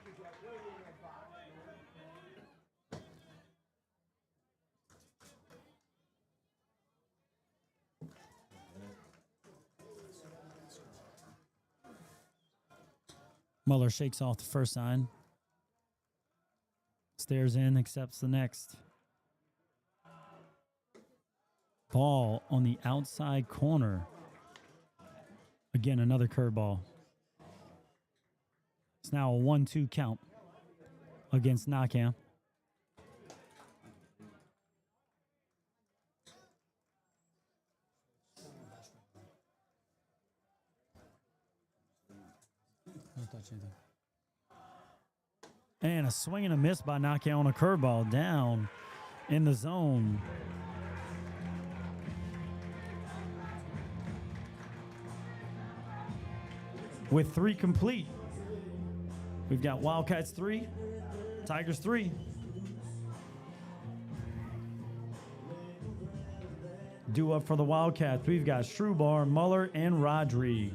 Muller shakes off the first sign. Stares in, accepts the next. Ball on the outside corner. Again, another curveball. It's now a 1-2 count against Knockham. And a swing and a miss by Knockham on a curveball down in the zone. With 3 complete, we've got Wildcats 3, Tigers 3. Due up for the Wildcats, we've got Strubar, Muller, and Rodrigue.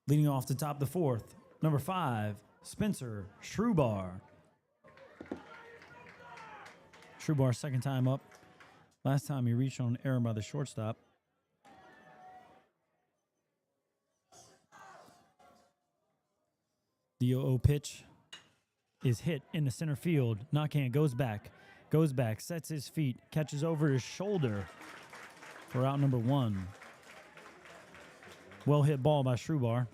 Leading off the top of the fourth, number 5, Spencer Strubar. Strubar, second time up. Last time he reached on an error by the shortstop. The 0-0 pitch is hit in the center field. Knockham goes back, sets his feet, catches over his shoulder for out number 1. Well hit ball by Strubar.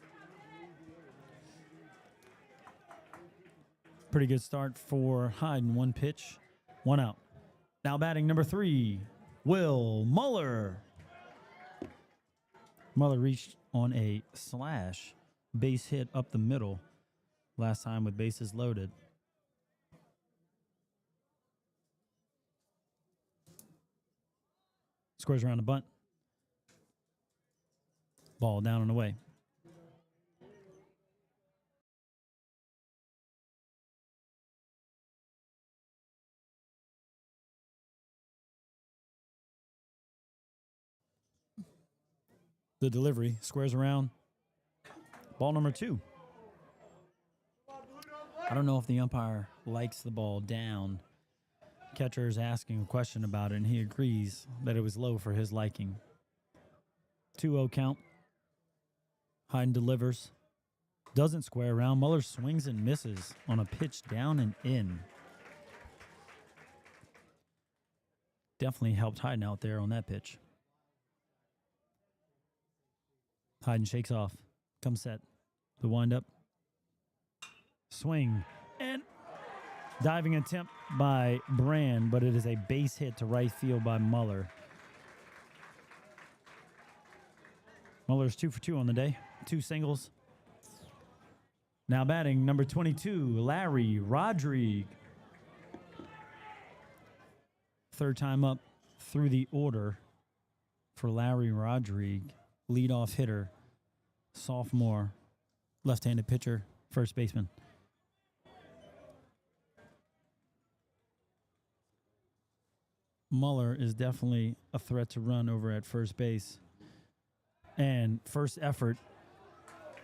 Pretty good start for Hayden. 1 pitch, 1 out. Now batting number 3, Will Muller. Muller reached on a slash base hit up the middle last time with bases loaded. Squares around the bunt. Ball down and away. The delivery squares around. Ball number 2. I don't know if the umpire likes the ball down. Catcher is asking a question about it, and he agrees that it was low for his liking. 2-0 count. Hayden delivers. Doesn't square around. Muller swings and misses on a pitch down and in. Definitely helped Hayden out there on that pitch. Hayden shakes off. Comes set. The windup. Swing. And diving attempt by Brand, but it is a base hit to right field by Muller. Muller's 2 for 2 on the day. 2 singles. Now batting number 22, Larry Rodrigue. Third time up through the order for Larry Rodrigue, leadoff hitter, sophomore, left-handed pitcher, first baseman. Muller is definitely a threat to run over at first base. And first effort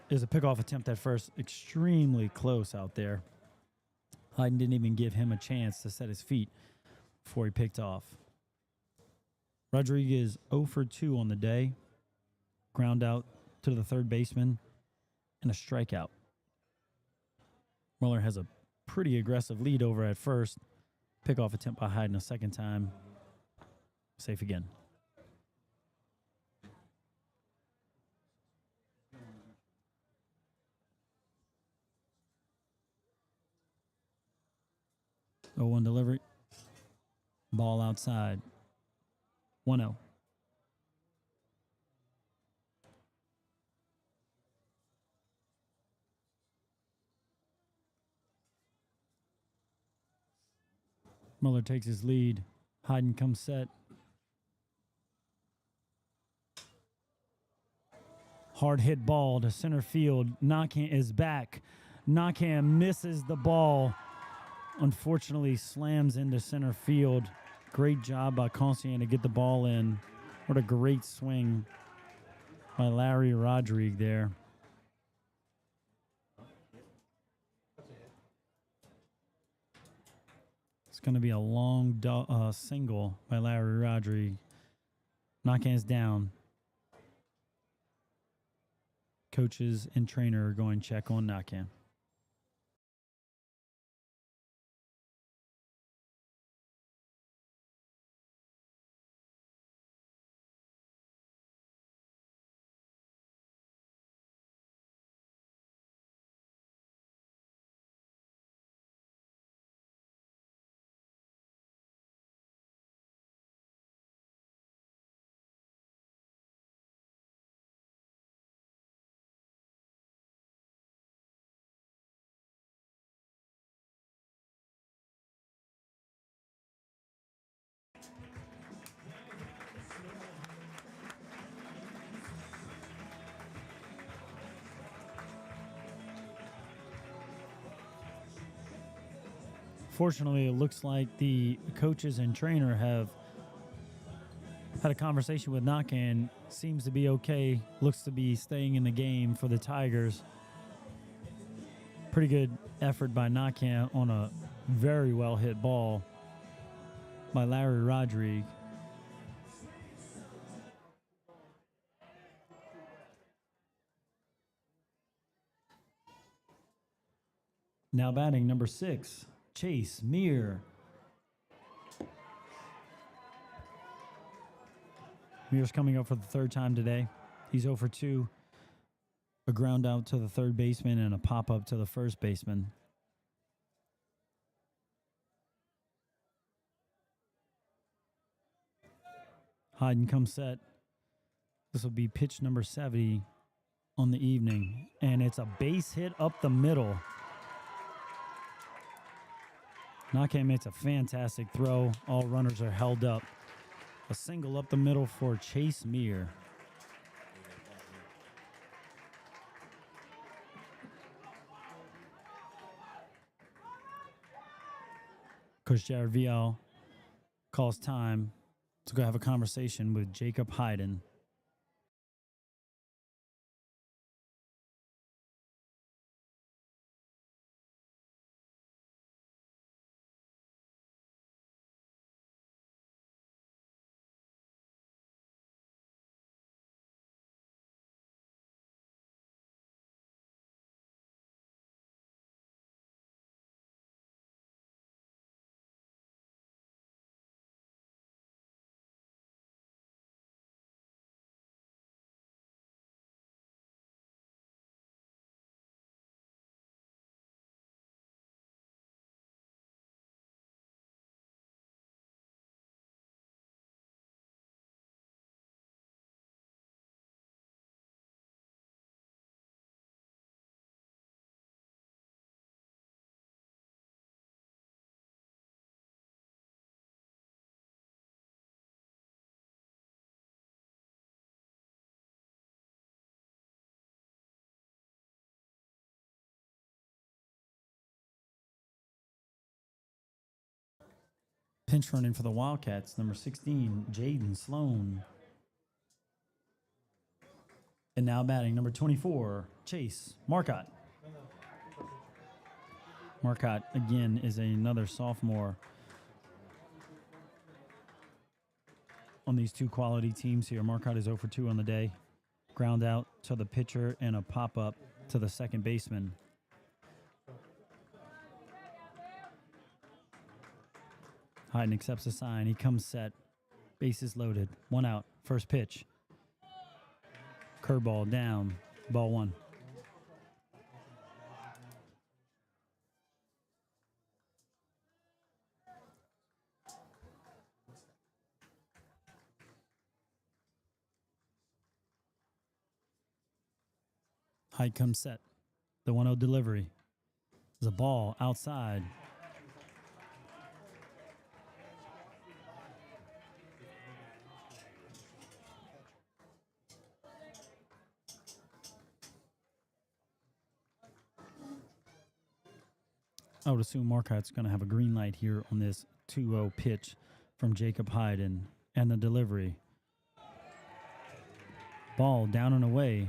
is a pickoff attempt at first, extremely close out there. Hayden didn't even give him a chance to set his feet before he picked off. Rodriguez 0 for 2 on the day. Ground out to the third baseman and a strikeout. Muller has a pretty aggressive lead over at first. Pickoff attempt by Hayden a second time. Safe again. Oh, 1 delivery. Ball outside. 1-0. Muller takes his lead. Hayden comes set. Hard hit ball to center field. Knockham is back. Knockham misses the ball. Unfortunately, slams into center field. Great job by Conscien to get the ball in. What a great swing by Larry Rodrigue there. It's going to be a long single by Larry Rodrigue. Knockhan's down. Coaches and trainer are going to check on Knockham. Fortunately, it looks like the coaches and trainer have had a conversation with Knockham. Seems to be okay. Looks to be staying in the game for the Tigers. Pretty good effort by Knockham on a very well hit ball by Larry Rodrigue. Now batting number 6, Chase Meir. Meir's coming up for the third time today. He's 0 for 2. A ground out to the third baseman and a pop-up to the first baseman. Hayden comes set. This will be pitch number 70 on the evening. And it's a base hit up the middle. Knockham makes a fantastic throw. All runners are held up. A single up the middle for Chase Meir. Coach Jared Vial calls time to go have a conversation with Jacob Hayden. Pinch running for the Wildcats, number 16, Jaden Sloan. And now batting, number 24, Chase Marcotte. Marcotte, again, is another sophomore on these two quality teams here. Marcotte is 0 for 2 on the day. Ground out to the pitcher and a pop-up to the second baseman. Hayden accepts the sign. He comes set. Bases loaded. 1 out. First pitch. Curveball down. Ball 1. Hyde comes set. The 1-0 delivery. There's a ball outside. I would assume Marcotte's going to have a green light here on this 2-0 pitch from Jacob Hayden and the delivery. Ball down and away,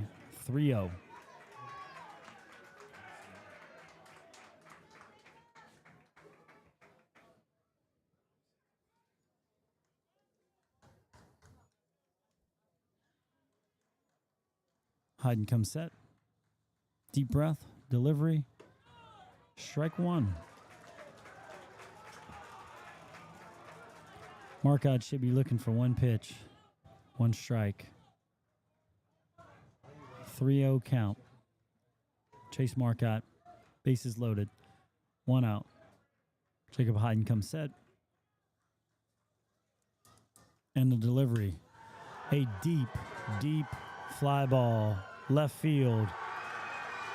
3-0. Hayden comes set. Deep breath, delivery. Strike 1. Marcotte should be looking for 1 pitch, 1 strike. 3-0 count. Chase Marcotte, bases loaded, 1 out. Jacob Hayden comes set. And the delivery. A deep, deep fly ball, left field.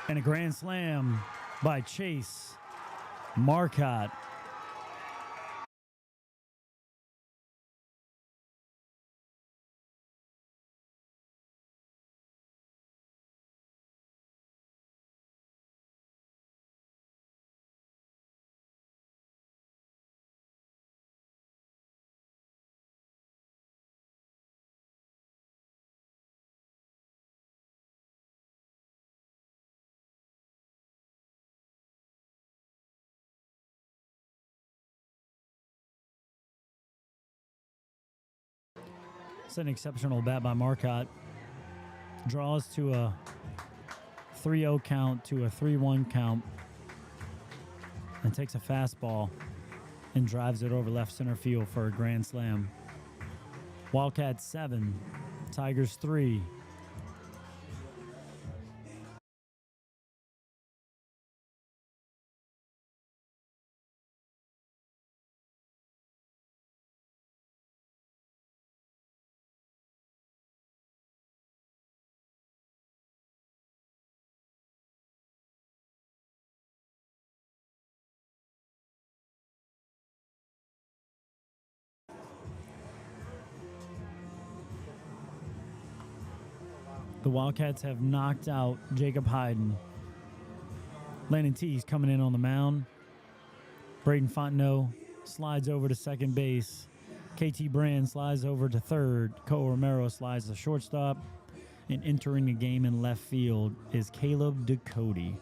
And a grand slam by Chase Marcotte. It's an exceptional bat by Marcotte. Draws to a 3-0 count to a 3-1 count. And takes a fastball and drives it over left center field for a grand slam. Wildcats 7, Tigers 3. The Wildcats have knocked out Jacob Hayden. Landon Tees coming in on the mound. Braden Fontenot slides over to second base. KT Brand slides over to third. Cole Romero slides to shortstop. And entering the game in left field is Caleb Ducote.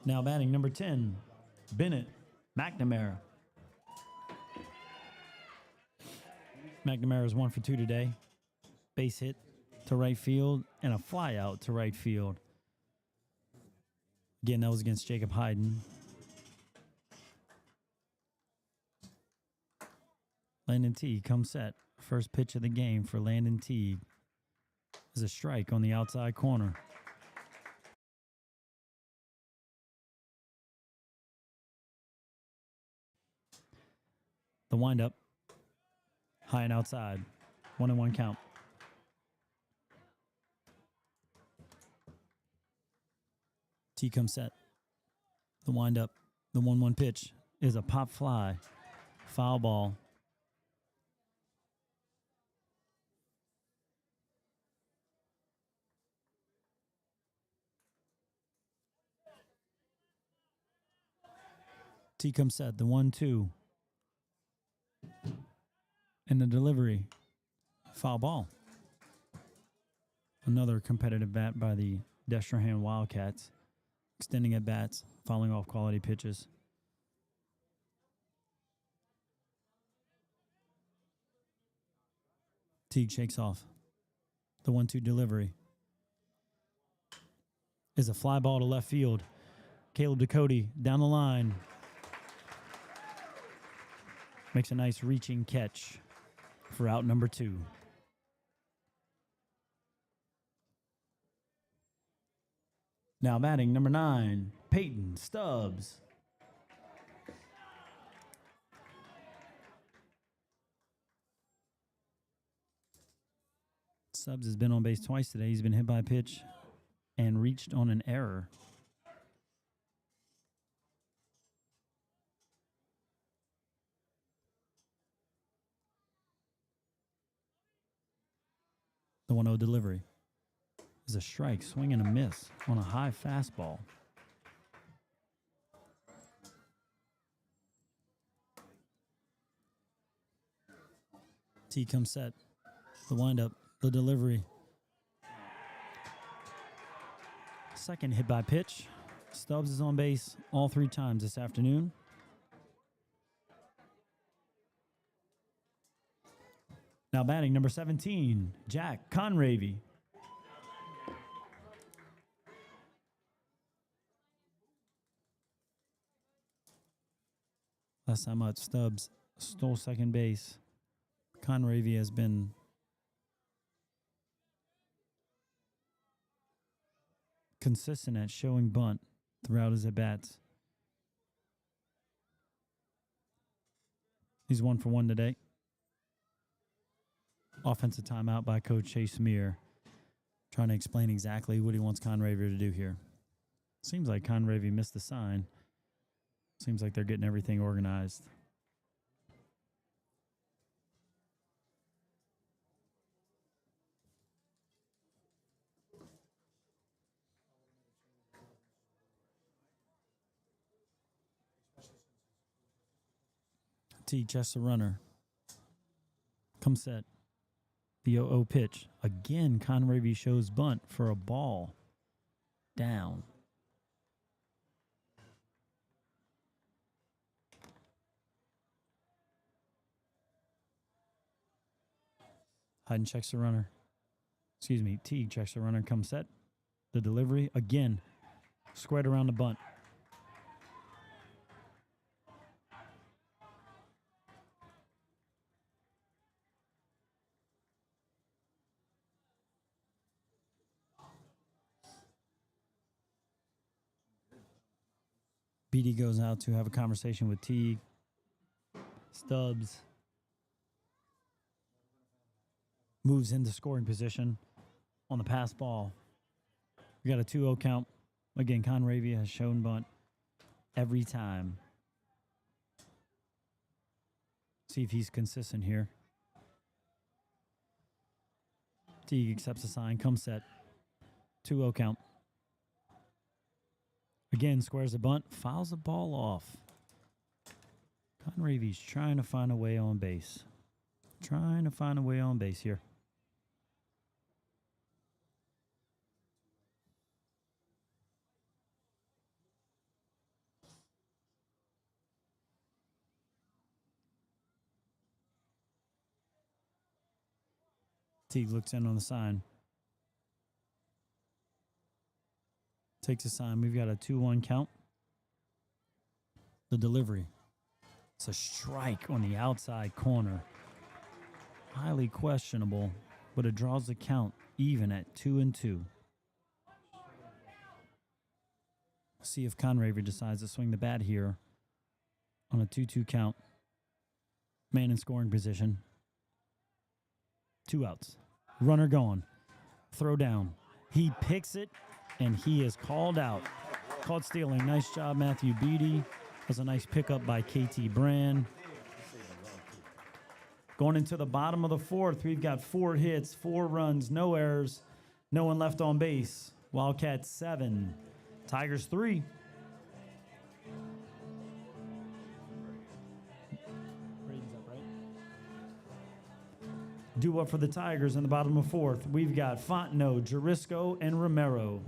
Now batting number 10, Bennett McNamara. McNamara is 1 for 2 today. Base hit to right field and a fly out to right field. Again, that was against Jacob Hayden. Landon Teague comes set. First pitch of the game for Landon Teague is a strike on the outside corner. The windup, high and outside, 1-1 count. T comes set. The windup, the 1-1 pitch is a pop fly, foul ball. T comes set, the 1-2. And the delivery, foul ball. Another competitive bat by the Destrehan Wildcats, extending at bats, fouling off quality pitches. Teague shakes off. The 1-2 delivery is a fly ball to left field. Caleb Ducote down the line. Makes a nice reaching catch for out number 2. Now batting number 9, Peyton Stubbs. Stubbs has been on base twice today. He's been hit by a pitch and reached on an error. The 1-0 delivery is a strike, swing and a miss on a high fastball. T comes set. The windup, the delivery. Second hit by pitch. Stubbs is on base all 3 times this afternoon. Now batting number 17, Jack Conravy. Last time out, Stubbs stole second base. Conravy has been consistent at showing bunt throughout his at-bats. He's 1 for 1 today. Offensive timeout by Coach Chase Meir, trying to explain exactly what he wants Conravy to do here. Seems like Conravy missed the sign. Seems like they're getting everything organized. T chests the runner. Come set. The 0-0 pitch. Again, Conravy shows bunt for a ball. Down. Hayden checks the runner. Teague checks the runner. Come set. The delivery. Again, squared around the bunt. BD goes out to have a conversation with Teague. Stubbs moves into scoring position on the pass ball. We got a 2-0 count. Again, Conravy has shown bunt every time. See if he's consistent here. Teague accepts the sign, comes set. 2-0 count. Again, squares the bunt, fouls the ball off. Conravy's trying to find a way on base. Trying to find a way on base here. Teague looks in on the sign. Takes a sign. We've got a 2-1 count. The delivery. It's a strike on the outside corner. Highly questionable, but it draws the count even at 2-2. See if Conraver decides to swing the bat here on a 2-2 count. Man in scoring position. 2 outs. Runner gone. Throw down. He picks it, and he is called out. Caught stealing. Nice job, Matthew Beatty. Was a nice pickup by KT Brand. Going into the bottom of the 4th, we've got 4 hits, 4 runs, no errors, no one left on base. Wildcats 7, Tigers 3. Do up for the Tigers in the bottom of 4th. We've got Fontenot, Jurisco, and Romero.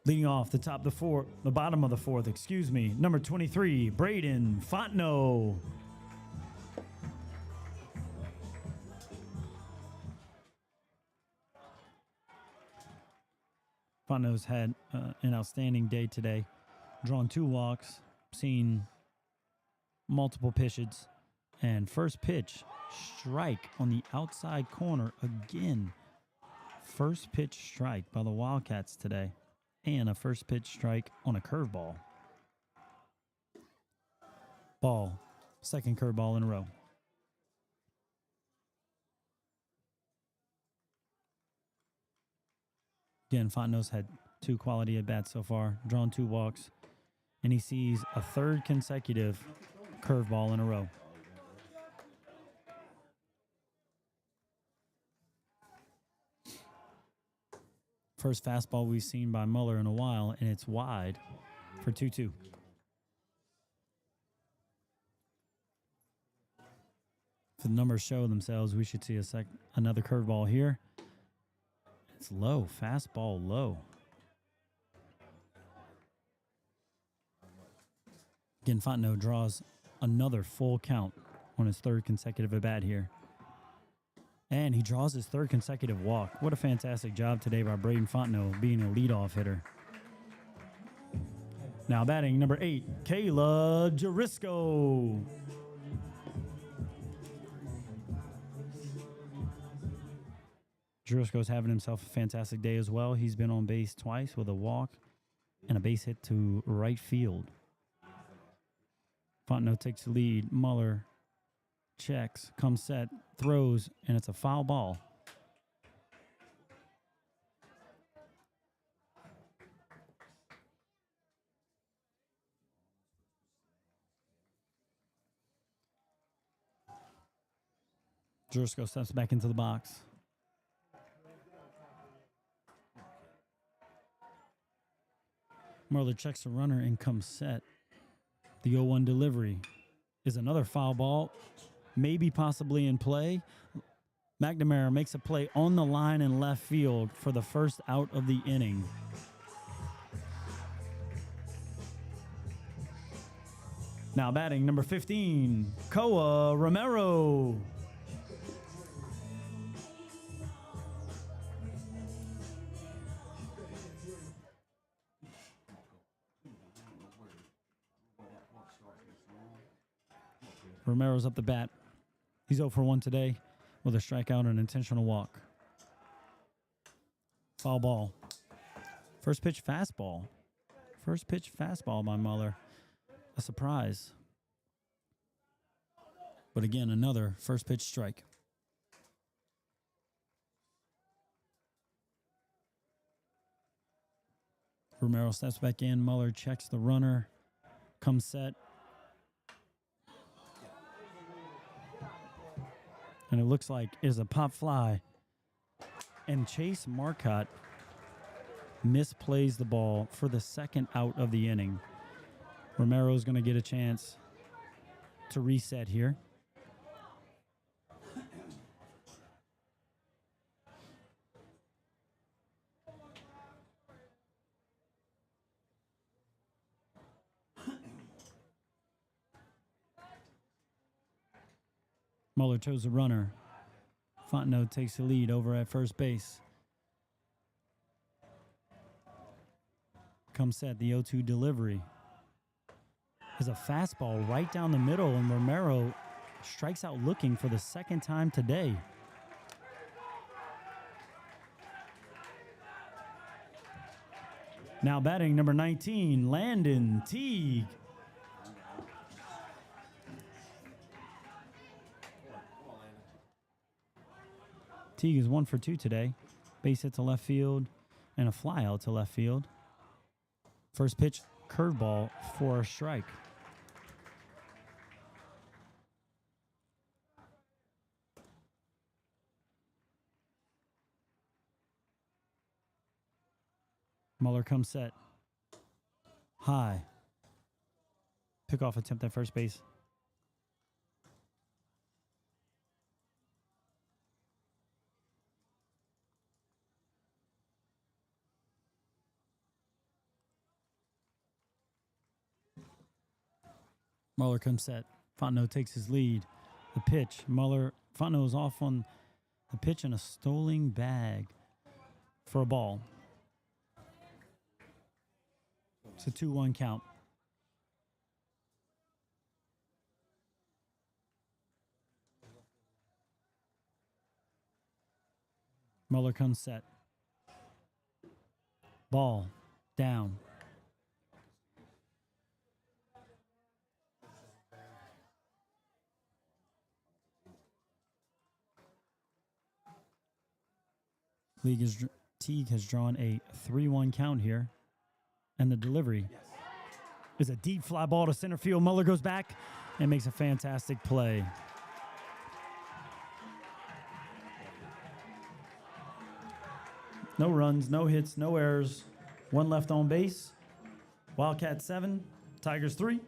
Leading off the top of the 4th, the bottom of the 4th, excuse me, number 23, Braden Fontenot. Fontenot's had an outstanding day today. Drawn 2 walks, seen multiple pitches, and first pitch, strike on the outside corner again. First pitch strike by the Wildcats today. And a first pitch strike on a curveball. Ball. Second curveball in a row. Again, Fontenot's had 2 quality at-bats so far. Drawn 2 walks. And he sees a 3rd consecutive curveball in a row. First fastball we've seen by Muller in a while, and it's wide for 2-2. If the numbers show themselves, we should see another curveball here. It's low, fastball low. Again, Fontenot draws another full count on his 3rd consecutive at-bat here. And he draws his 3rd consecutive walk. What a fantastic job today by Braden Fontenot being a leadoff hitter. Now batting number 8, Kayla Jurisco. Jurisco's having himself a fantastic day as well. He's been on base twice with a walk and a base hit to right field. Fontenot takes the lead. Muller checks, comes set, throws, and it's a foul ball. Jurisco steps back into the box. Muller checks the runner and comes set. The 0-1 delivery is another foul ball. Maybe possibly in play. McNamara makes a play on the line in left field for the first out of the inning. Now batting number 15, Koa Romero. Romero's up the bat. He's 0 for 1 today with a strikeout and an intentional walk. Foul ball. First pitch fastball. First pitch fastball by Muller. a surprise. But again, another first pitch strike. Romero steps back in. Muller checks the runner. Comes set. And it looks like is a pop fly. And Chase Marcotte misplays the ball for the second out of the inning. Romero's going to get a chance to reset here. Muller toes the runner. Fontenot takes the lead over at first base. Comes set, the 0-2 delivery. Is a fastball right down the middle, and Romero strikes out looking for the second time today. Now batting number 19, Landon Teague. Teague is 1 for 2 today. Base hit to left field and a fly out to left field. First pitch, curveball for a strike. Muller comes set. High. Pickoff attempt at first base. Muller comes set. Fontenot takes his lead. The pitch. Fontenot is off on the pitch and a stolen bag for a ball. It's a 2-1 count. Muller comes set. Ball down. Teague has drawn a 3-1 count here. And the delivery is a deep fly ball to center field. Muller goes back and makes a fantastic play. No runs, no hits, no errors. 1 left on base. Wildcats 7, Tigers 3.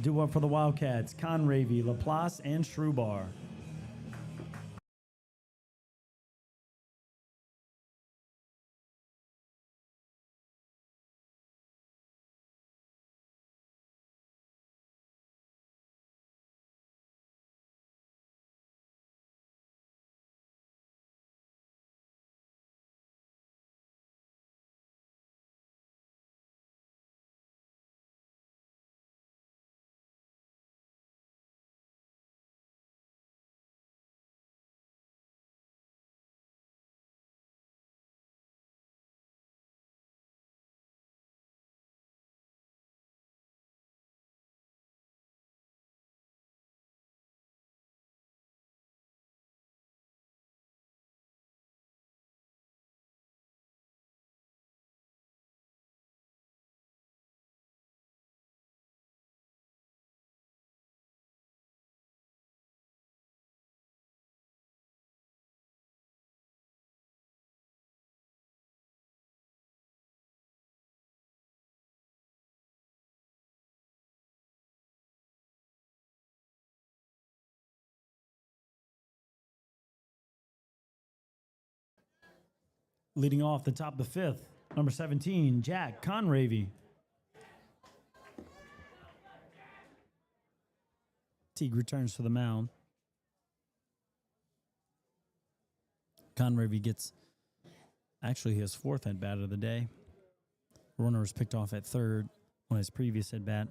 Due up for the Wildcats, Conravy, Laplace, and Strubar. Leading off the top of the 5th, number 17, Jack Conravy. Teague returns to the mound. Conravy gets actually his 4th at-bat of the day. Runner was picked off at third on his previous at-bat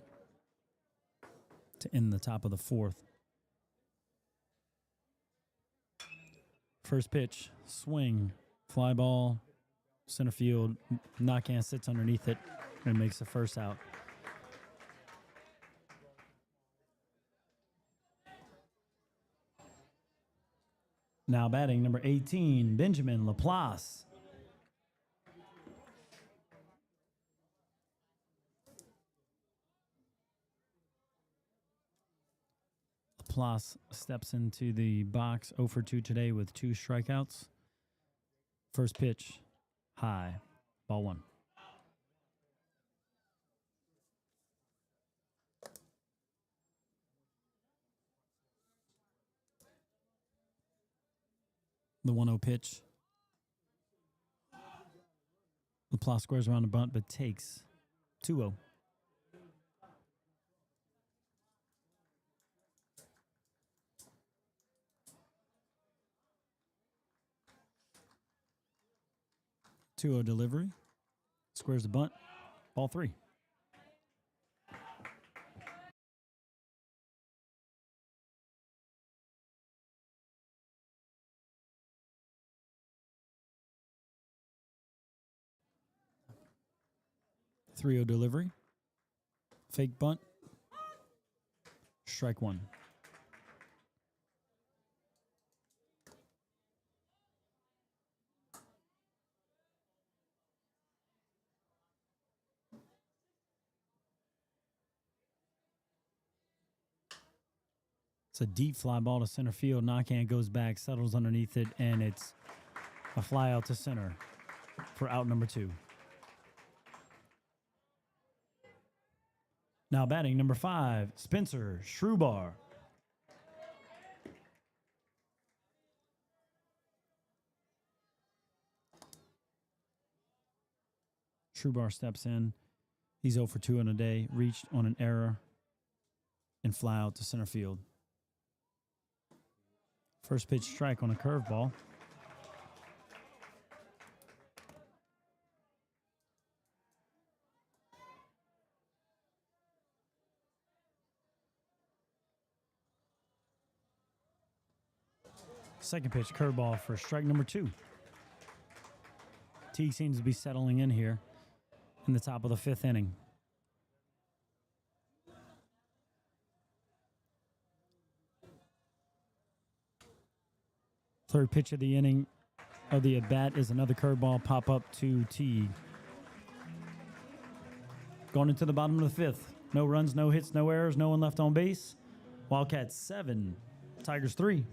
to end the top of the 4th. First pitch, swing, fly ball Center field, Knockan sits underneath it and makes the first out. Now batting number 18, Benjamin Laplace. Laplace steps into the box 0 for 2 today with 2 strikeouts. First pitch, high, ball 1. The 1-0 pitch. Laplace squares around the bunt, but takes 2-0. Delivery. Squares the bunt. Ball 3. Delivery. Fake bunt. Strike 1. It's a deep fly ball to center field. Knockan goes back, settles underneath it, and it's a fly out to center for out number 2. Now batting number 5, Spencer Schrubar. Schrubar steps in. He's 0 for 2 on a day, reached on an error, and fly out to center field. First pitch strike on a curveball. Second pitch, curveball for strike number 2. Teague seems to be settling in here in the top of the 5th inning. Third pitch of the inning of the at-bat is another curveball pop up to Teague. Going into the bottom of the 5th. No runs, no hits, no errors, no one left on base. Wildcats 7, Tigers 3.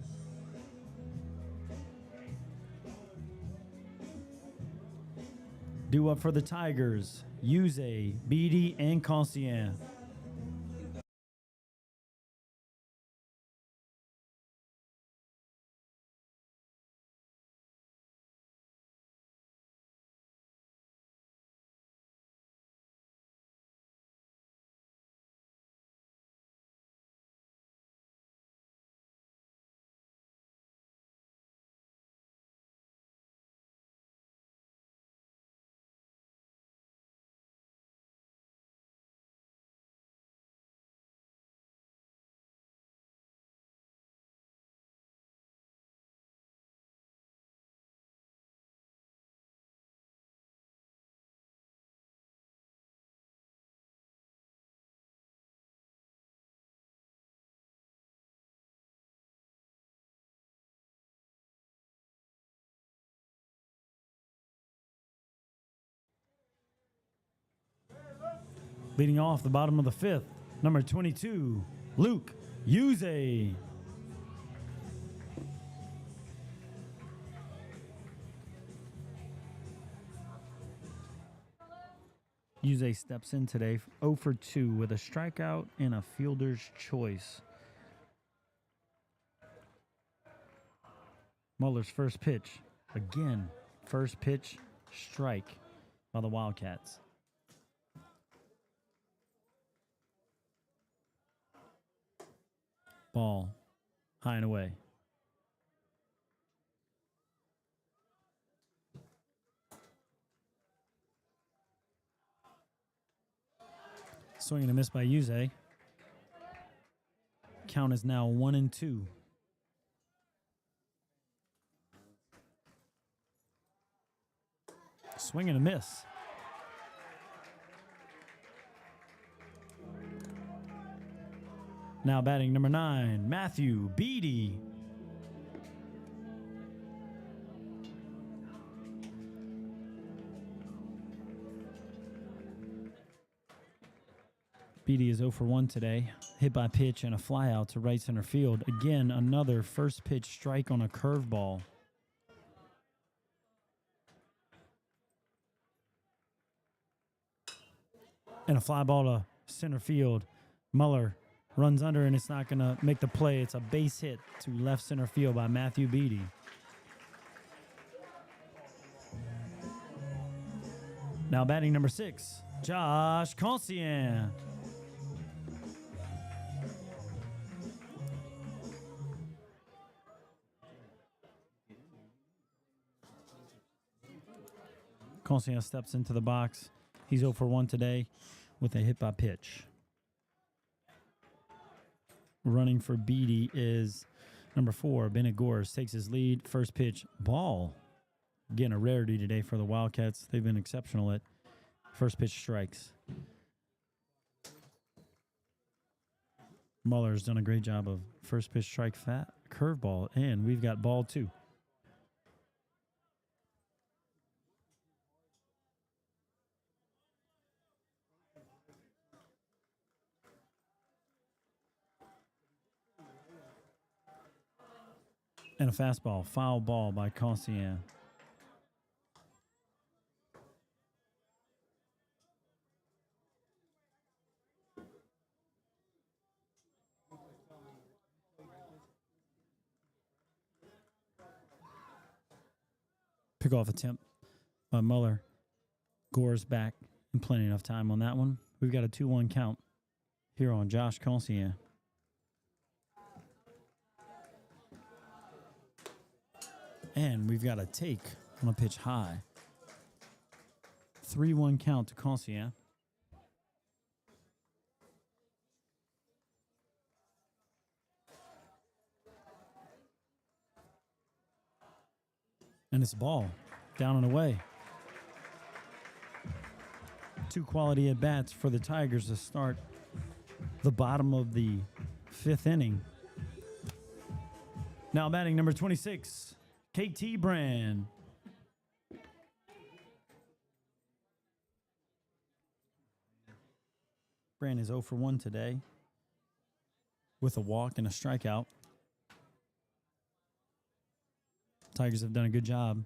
Due up for the Tigers, Yuze, Beatty, and Conscien. Leading off the bottom of the 5th, number 22, Luke Yuze. Yuze steps in today 0 for 2 with a strikeout and a fielder's choice. Muller's first pitch. Again, first pitch strike by the Wildcats. Ball high and away. Swing and a miss by Yuze. Count is now 1-2. Swing and a miss. Now batting number 9, Matthew Beatty. Beatty is 0 for 1 today. Hit by pitch and a fly out to right center field. Again, another first pitch strike on a curveball. And a fly ball to center field. Muller runs under, and it's not going to make the play. It's a base hit to left center field by Matthew Beatty. Now batting number 6, Josh Conscient. Conscient steps into the box. He's 0 for 1 today with a hit by pitch. Running for Beatty is number 4, Bennett Gores. Takes his lead. First pitch, ball. Again, a rarity today for the Wildcats. They've been exceptional at first pitch strikes. Muller's done a great job of first pitch strike fat curveball, and we've got ball 2. And a fastball, foul ball by Conscient. Pickoff attempt by Muller. Gores back, and plenty enough time on that one. We've got a 2-1 count here on Josh Conscient. And we've got a take on a pitch high. 3-1 count to Conscient. And it's a ball. Down and away. 2 quality at-bats for the Tigers to start the bottom of the 5th inning. Now batting number 26. KT Brand. Brand is 0 for 1 today with a walk and a strikeout. Tigers have done a good job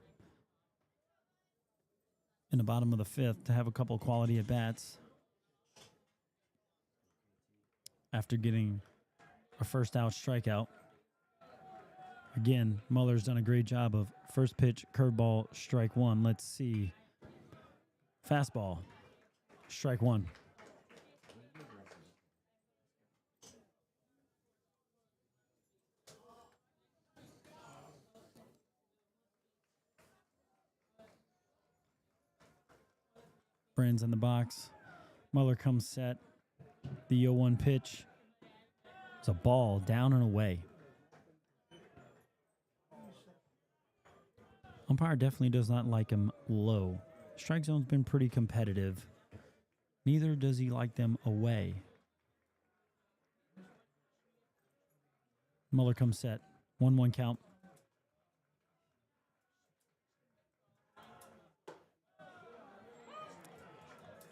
in the bottom of the 5th to have a couple of quality at-bats after getting a first out strikeout. Again, Muller's done a great job of first pitch, curveball, strike 1. Let's see. Fastball, strike 1. Brand's in the box. Muller comes set. The 0-1 pitch. It's a ball down and away. Umpire definitely does not like him low. Strike zone's been pretty competitive. Neither does he like them away. Muller comes set. 1-1 count.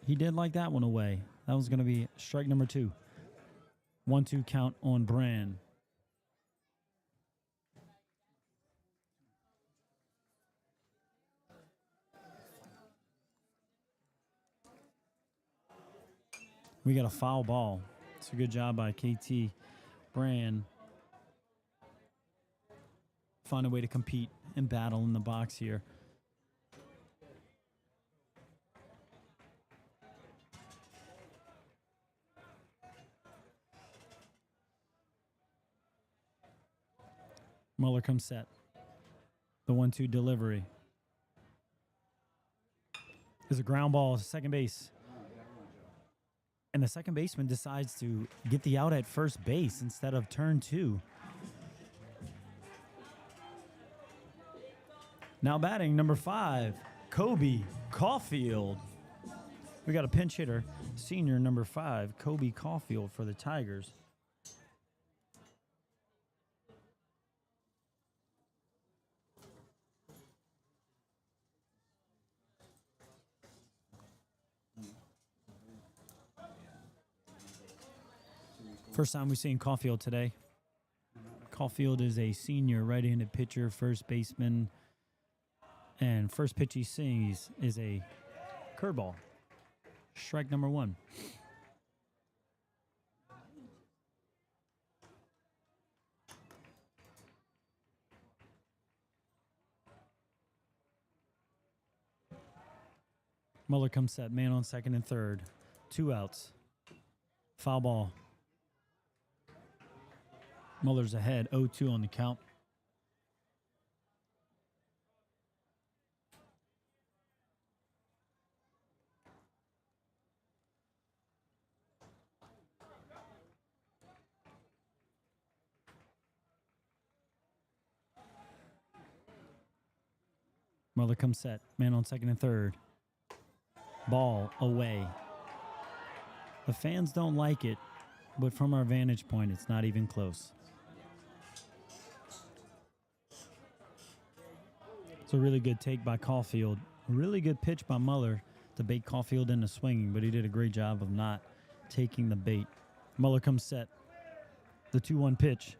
He did like that one away. That was going to be strike number 2. 1-2 count on Brand. We got a foul ball. It's a good job by KT Brand. Find a way to compete and battle in the box here. Muller comes set. The 1-2 delivery. There's a ground ball to second base. And the second baseman decides to get the out at first base instead of turn 2. Now batting number 5, Kobe Caulfield. We got a pinch hitter, senior number 5, Kobe Caulfield for the Tigers. First time we've seen Caulfield today. Caulfield is a senior right-handed pitcher, first baseman, and first pitch he's seeing is a curveball. Strike number 1. Muller comes set, man on second and third. 2 outs. Foul ball. Muller's ahead, 0-2 on the count. Muller comes set, man on second and third. Ball away. The fans don't like it, but from our vantage point, it's not even close. It's a really good take by Caulfield. A really good pitch by Muller to bait Caulfield into swinging, but he did a great job of not taking the bait. Muller comes set. The 2-1 pitch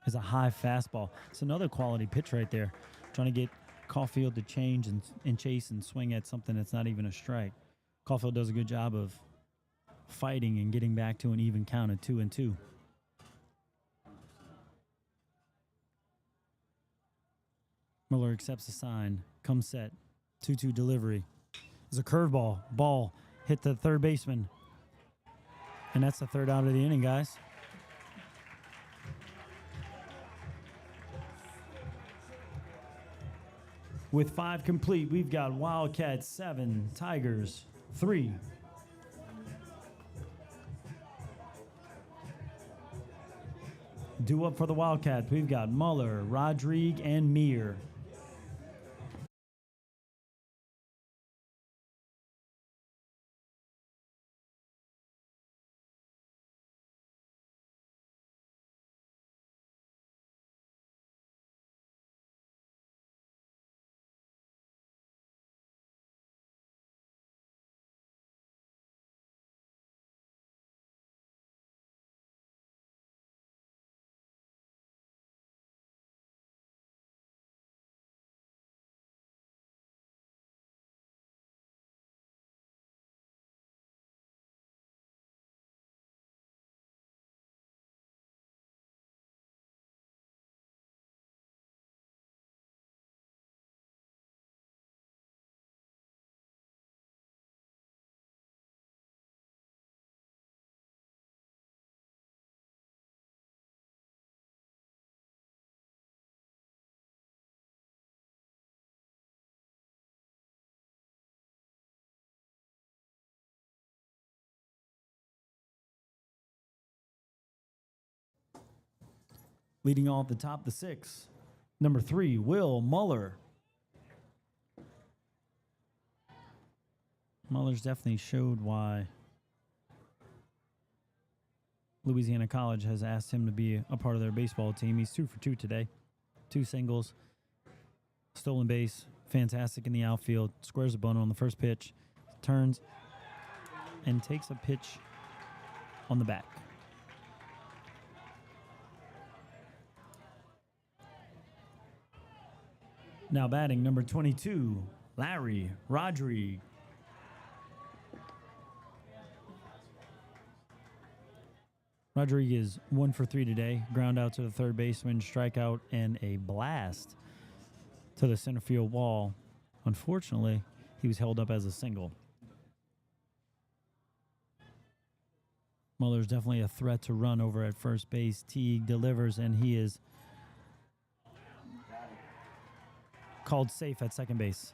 is a high fastball. It's another quality pitch right there. Trying to get Caulfield to change and chase and swing at something that's not even a strike. Caulfield does a good job of fighting and getting back to an even count of 2-2. Muller accepts the sign, comes set, 2-2 delivery. There's a curveball. Ball hit the third baseman. And that's the third out of the inning, guys. With 5 complete, we've got Wildcats 7, Tigers 3. Due up for the Wildcats, we've got Muller, Rodrigue, and Meir. Leading off the top, the 6, number 3, Will Muller. Muller's definitely showed why Louisiana College has asked him to be a part of their baseball team. He's 2 for 2 today. 2 singles, stolen base, fantastic in the outfield, squares a bunt on the first pitch, turns, and takes a pitch on the back. Now batting, number 22, Larry Rodrigue. Rodrigue is 1 for 3 today. Ground out to the third baseman, strikeout, and a blast to the center field wall. Unfortunately, he was held up as a single. Muller's definitely a threat to run over at first base. Teague delivers, and he is called safe at second base.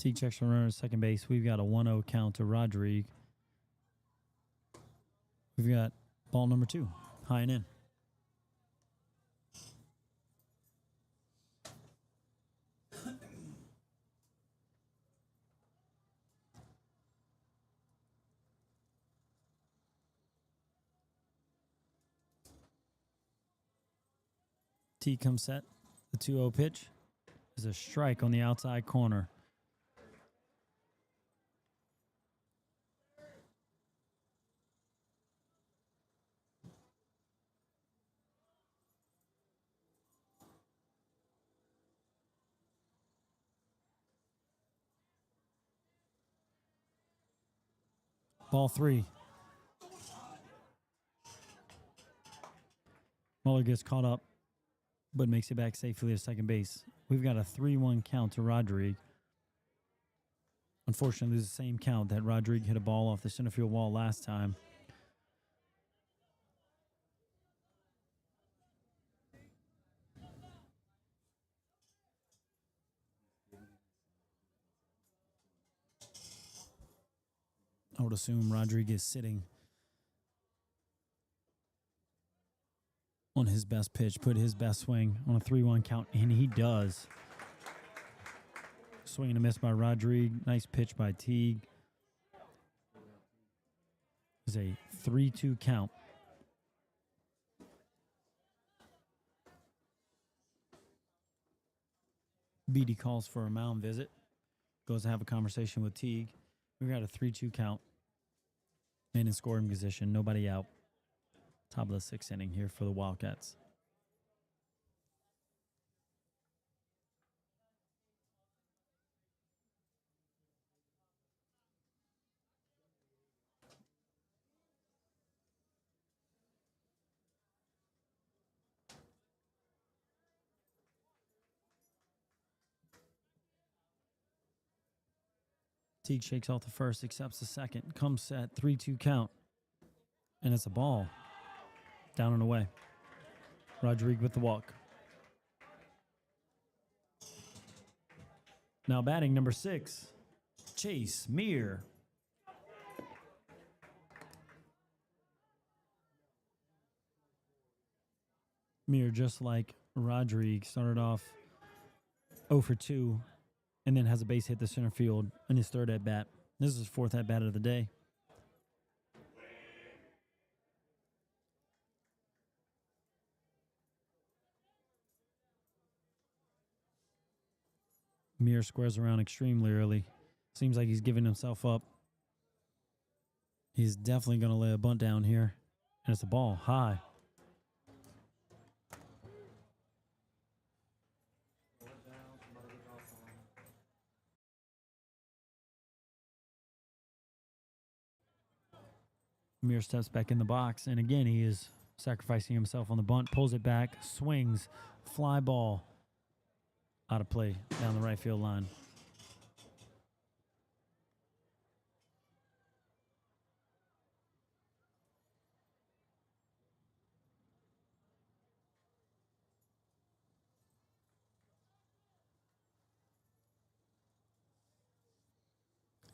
Teague checks for runner at second base. We've got a 1-0 count to Rodrigue. We've got ball number 2, high and in. T comes set. The 2-0 pitch is a strike on the outside corner. Ball 3. Muller gets caught up, but makes it back safely to second base. We've got a 3-1 count to Rodrigue. Unfortunately, this is the same count that Rodrigue hit a ball off the center field wall last time. I would assume Rodrigue is sitting on his best pitch, put his best swing on a 3-1 count, and he does. Swing and a miss by Rodrigue. Nice pitch by Teague. It's a 3-2 count. Beatty calls for a mound visit. Goes to have a conversation with Teague. We've got a 3-2 count. Man in scoring position. Nobody out. Top of the 6th inning here for the Wildcats. Teague shakes off the first, accepts the second, comes set, 3-2 count. And it's a ball. Down and away. Rodrigue with the walk. Now batting number 6, Chase Meir. Meir, just like Rodrigue, started off 0 for 2 and then has a base hit to center field in his 3rd at bat. This is his 4th at bat of the day. Meir squares around extremely early. Seems like he's giving himself up. He's definitely going to lay a bunt down here. And it's a ball high. Meir steps back in the box, and again he is sacrificing himself on the bunt, pulls it back, swings, fly ball, out of play down the right field line.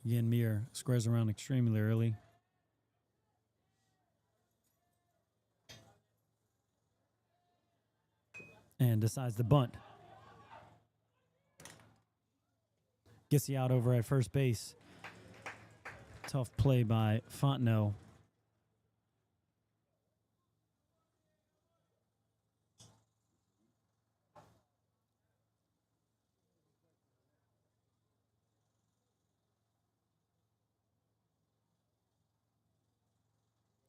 Again, Meir squares around extremely early. And decides to bunt. Gets the out over at first base. Tough play by Fontenot.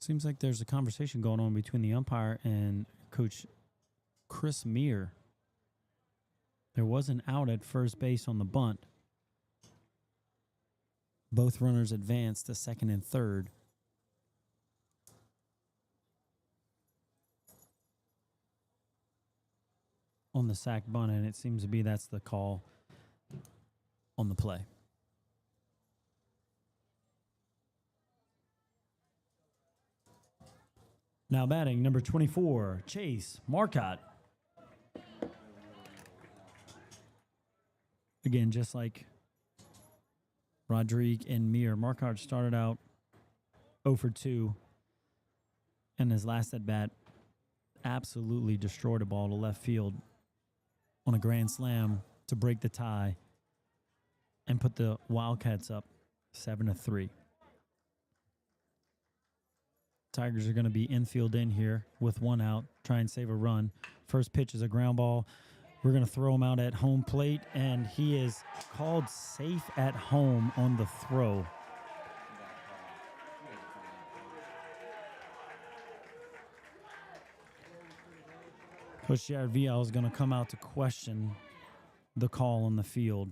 Seems like there's a conversation going on between the umpire and Coach Chris Meir. There was an out at first base on the bunt. Both runners advanced to second and third. On the sack bunt, and it seems to be that's the call on the play. Now batting, number 24, Chase Marcotte. Again, just like Rodrigue and Mir. Marquardt started out 0 for 2. And his last at bat absolutely destroyed a ball to left field on a grand slam to break the tie and put the Wildcats up 7-3. Tigers are going to be infield in here with 1 out, try and save a run. First pitch is a ground ball. We're going to throw him out at home plate, and he is called safe at home on the throw. Coach Jared Vial is going to come out to question the call on the field.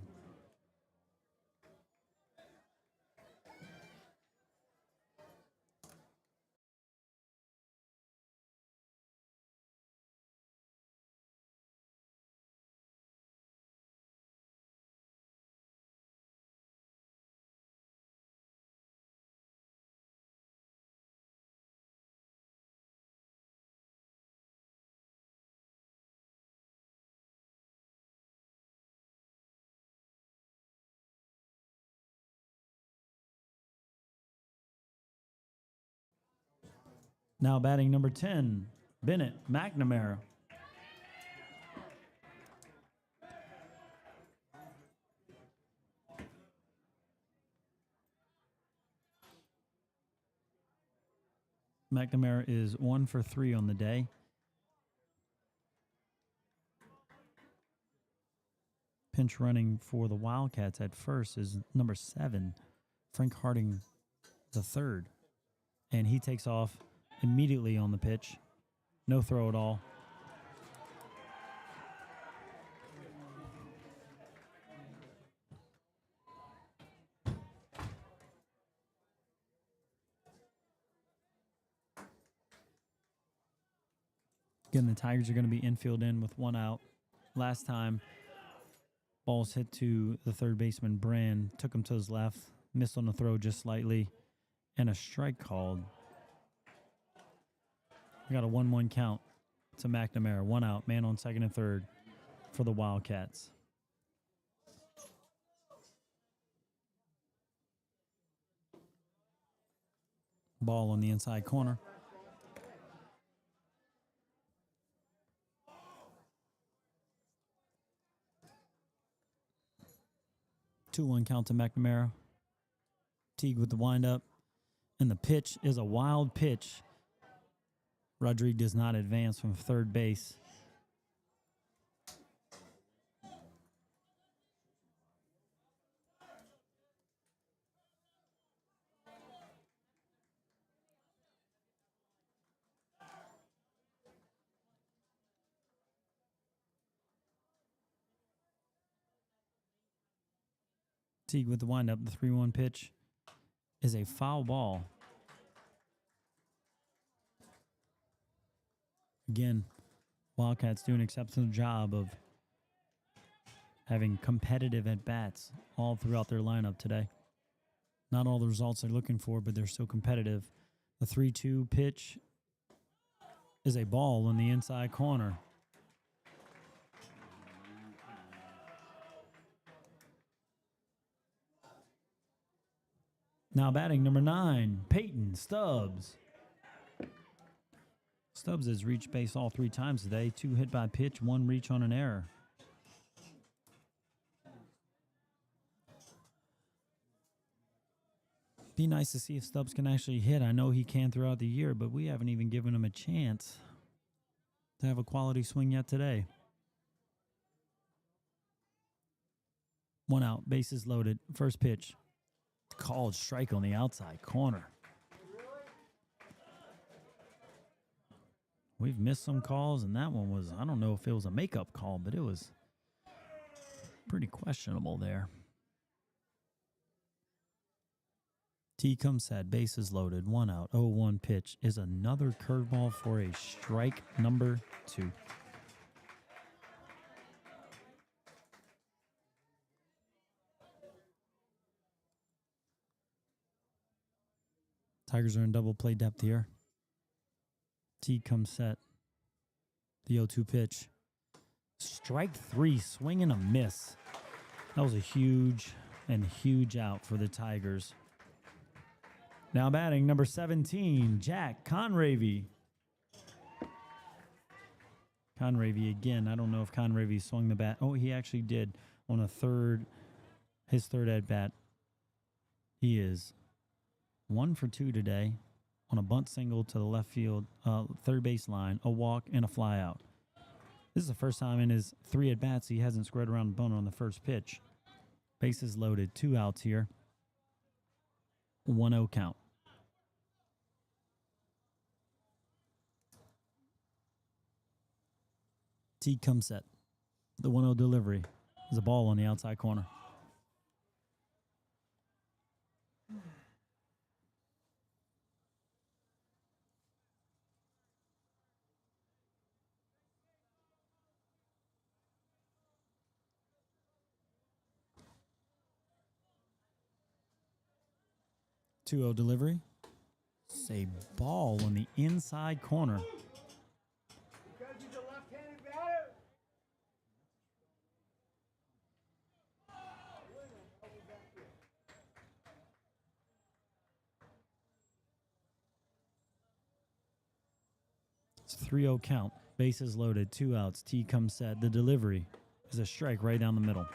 Now batting number 10, Bennett McNamara. McNamara is 1 for 3 on the day. Pinch running for the Wildcats at first is number 7, Frank Harding III. And he takes off immediately on the pitch. No throw at all. Again, the Tigers are going to be infield in with 1 out. Last time, balls hit to the third baseman, Brand. Took him to his left. Missed on the throw just slightly. And a strike called. We got a 1-1 count to McNamara. 1 out. Man on second and third for the Wildcats. Ball on the inside corner. Two-one count to McNamara. Teague with the windup. And the pitch is a wild pitch. Rodrigue does not advance from third base. Teague with the windup. The 3-1 pitch is a foul ball. Again, Wildcats do an exceptional job of having competitive at-bats all throughout their lineup today. Not all the results they're looking for, but they're still competitive. The 3-2 pitch is a ball in the inside corner. Now batting number 9, Peyton Stubbs. Stubbs has reached base all 3 times today. 2 hit by pitch, 1 reach on an error. Be nice to see if Stubbs can actually hit. I know he can throughout the year, but we haven't even given him a chance to have a quality swing yet today. 1 out, bases loaded. First pitch, called strike on the outside corner. We've missed some calls, and that one was, I don't know if it was a makeup call, but it was pretty questionable there. T comes set, bases loaded, 1 out, 0-1 pitch is another curveball for a strike number 2. Tigers are in double play depth here. T comes set. The 0-2 pitch. Strike 3, swing and a miss. That was a huge and huge out for the Tigers. Now batting number 17, Jack Conravy. Conravy again. I don't know if Conravy swung the bat. Oh, he actually did on his third at bat. He is 1 for 2 today on a bunt single to the left field, third base line, a walk, and a fly out. This is the first time in his 3 at bats he hasn't squared around the bunt on the first pitch. Bases loaded, 2 outs here. 1-0 count. T comes set. The 1-0 delivery is a ball on the outside corner. Two-0 delivery. It's a ball on the inside corner. Because he's a left-handed batter. It's 3-0 count. Bases loaded, 2 outs. T comes set. The delivery is a strike right down the middle.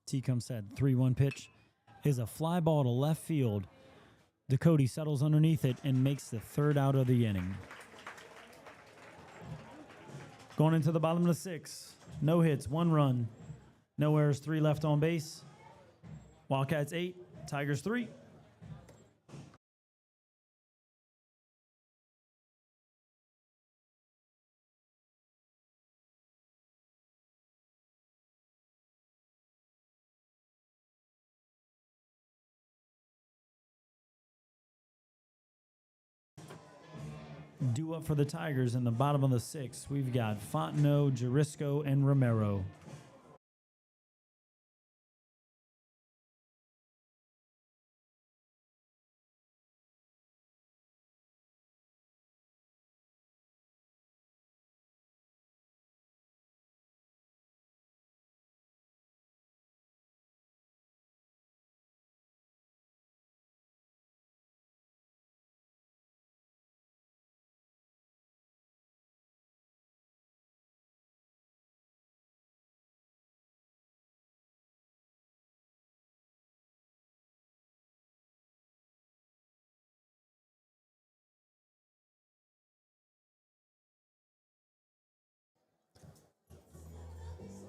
T comes set. 3-1 pitch is a fly ball to left field. Ducote settles underneath it and makes the 3rd out of the inning. Going into the bottom of the 6th. No hits, 1 run. No errors, 3 left on base. Wildcats 8, Tigers 3. Due up for the Tigers in the bottom of the 6th. We've got Fontenot, Jurisco, and Romero.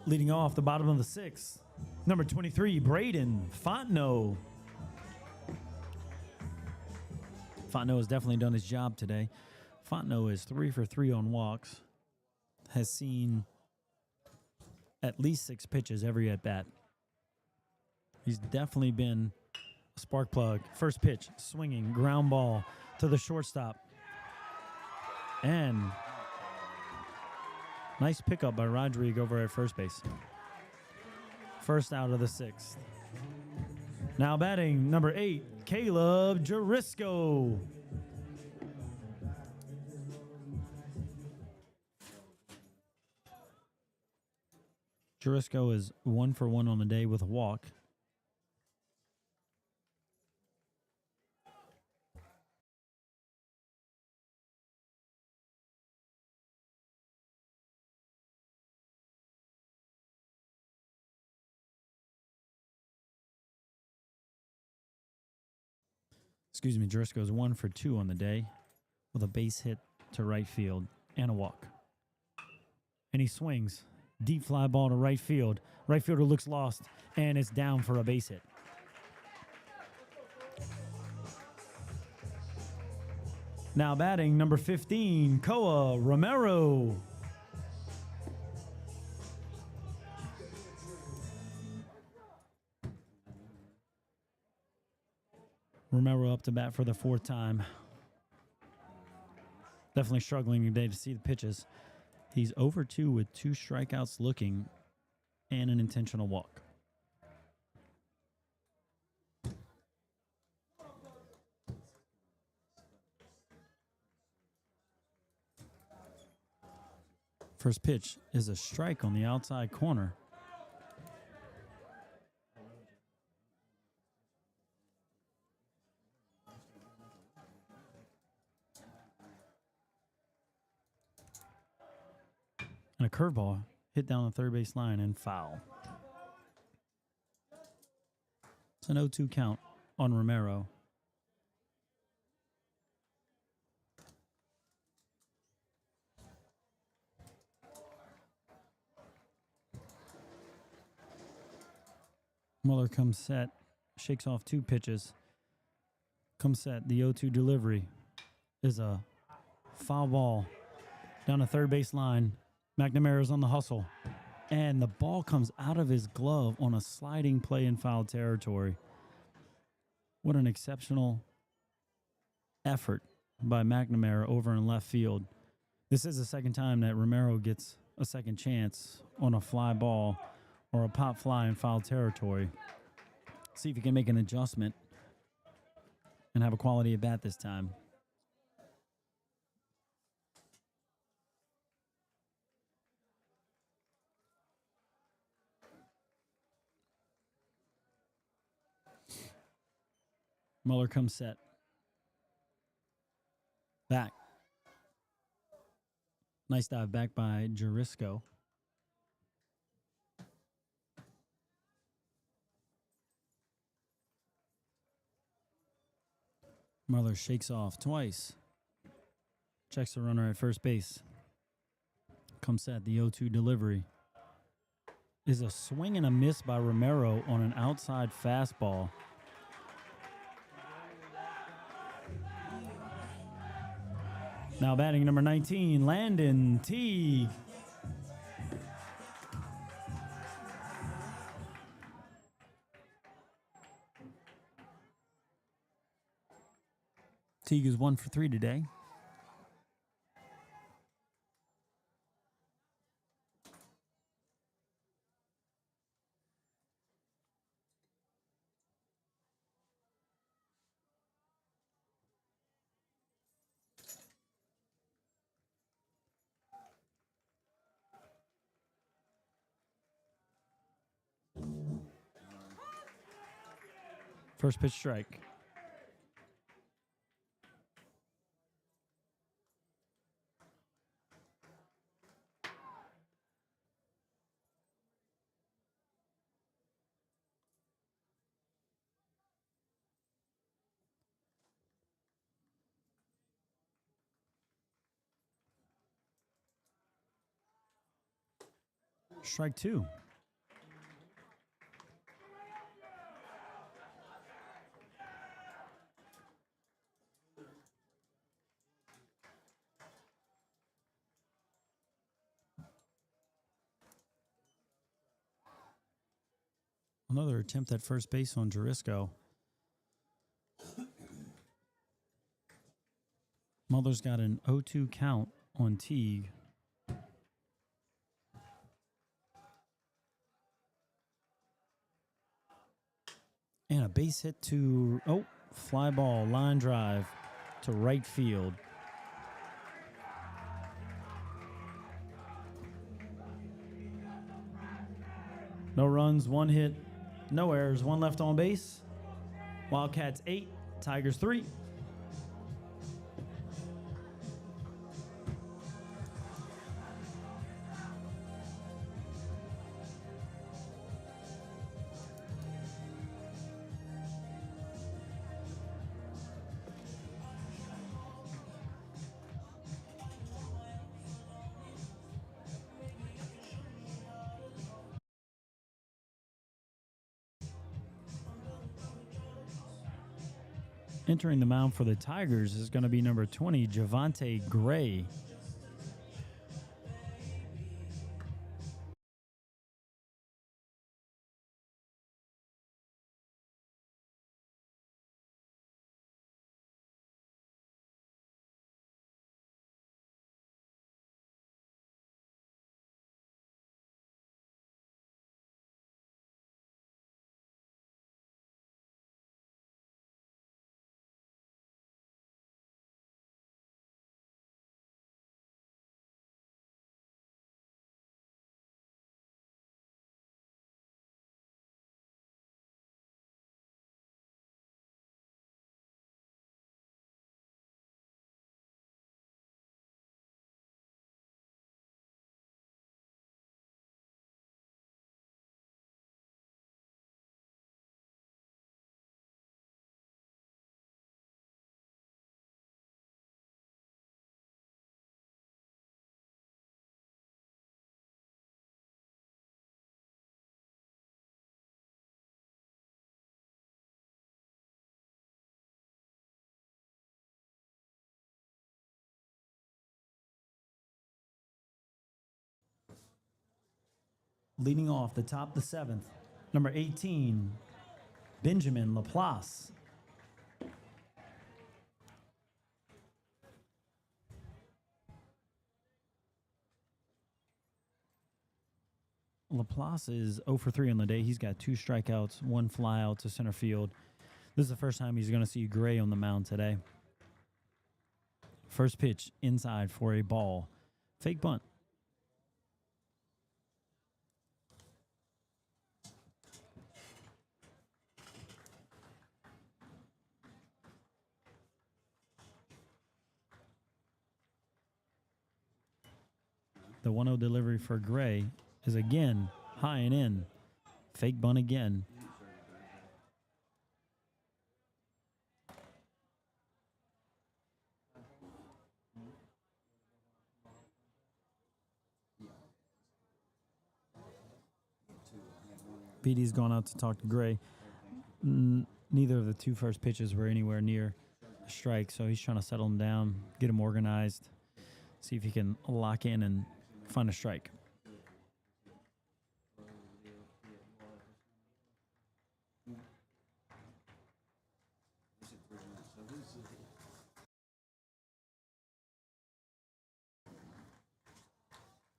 Leading off the bottom of the 6th, number 23, Braden Fontenot. Fontenot has definitely done his job today. Fontenot is 3 for 3 on walks. Has seen at least 6 pitches every at bat. He's definitely been a spark plug. First pitch, swinging, ground ball to the shortstop. And nice pickup by Rodrigue over at first base. First out of the 6th. Now batting number 8, Caleb Jurisco. Jurisco is 1 for 1 on the day with a walk. Excuse me, Jurisco is 1 for 2 on the day with a base hit to right field and a walk. And he swings. Deep fly ball to right field. Right fielder looks lost, and it's down for a base hit. Now batting number 15, Koa Romero. Romero up to bat for the 4th time. Definitely struggling today to see the pitches. He's over 2 with 2 strikeouts looking and an intentional walk. First pitch is a strike on the outside corner. And a curveball hit down the third base line and foul. It's an 0-2 count on Romero. Muller comes set, shakes off 2 pitches. Comes set, the 0-2 delivery is a foul ball down the third base line. McNamara's on the hustle, and the ball comes out of his glove on a sliding play in foul territory. What an exceptional effort by McNamara over in left field. This is the second time that Romero gets a second chance on a fly ball or a pop fly in foul territory. See if he can make an adjustment and have a quality at bat this time. Muller comes set. Back. Nice dive back by Jerisko. Muller shakes off twice. Checks the runner at first base. Comes set. The 0-2 delivery is a swing and a miss by Romero on an outside fastball. Now batting number 19, Landon Teague. Teague is 1 for 3 today. First pitch strike. Strike 2. Another attempt at first base on Jerisko. Muller's got an 0-2 count on Teague. And a base hit to, fly ball, line drive to right field. No runs, 1 hit, no errors, 1 left on base. Wildcats 8, Tigers 3. Entering the mound for the Tigers is going to be number 20, Javante Gray. Leading off the top of the seventh, number 18, Benjamin Laplace. Laplace is 0 for 3 on the day. He's got 2 strikeouts, 1 fly out to center field. This is the first time he's going to see Gray on the mound today. First pitch inside for a ball. Fake bunt. The 1-0 delivery for Gray is again high and in. Fake bunt again. BD's gone out to talk to Gray. Neither of the 2 first pitches were anywhere near a strike, so he's trying to settle him down, get him organized, see if he can lock in and find a strike.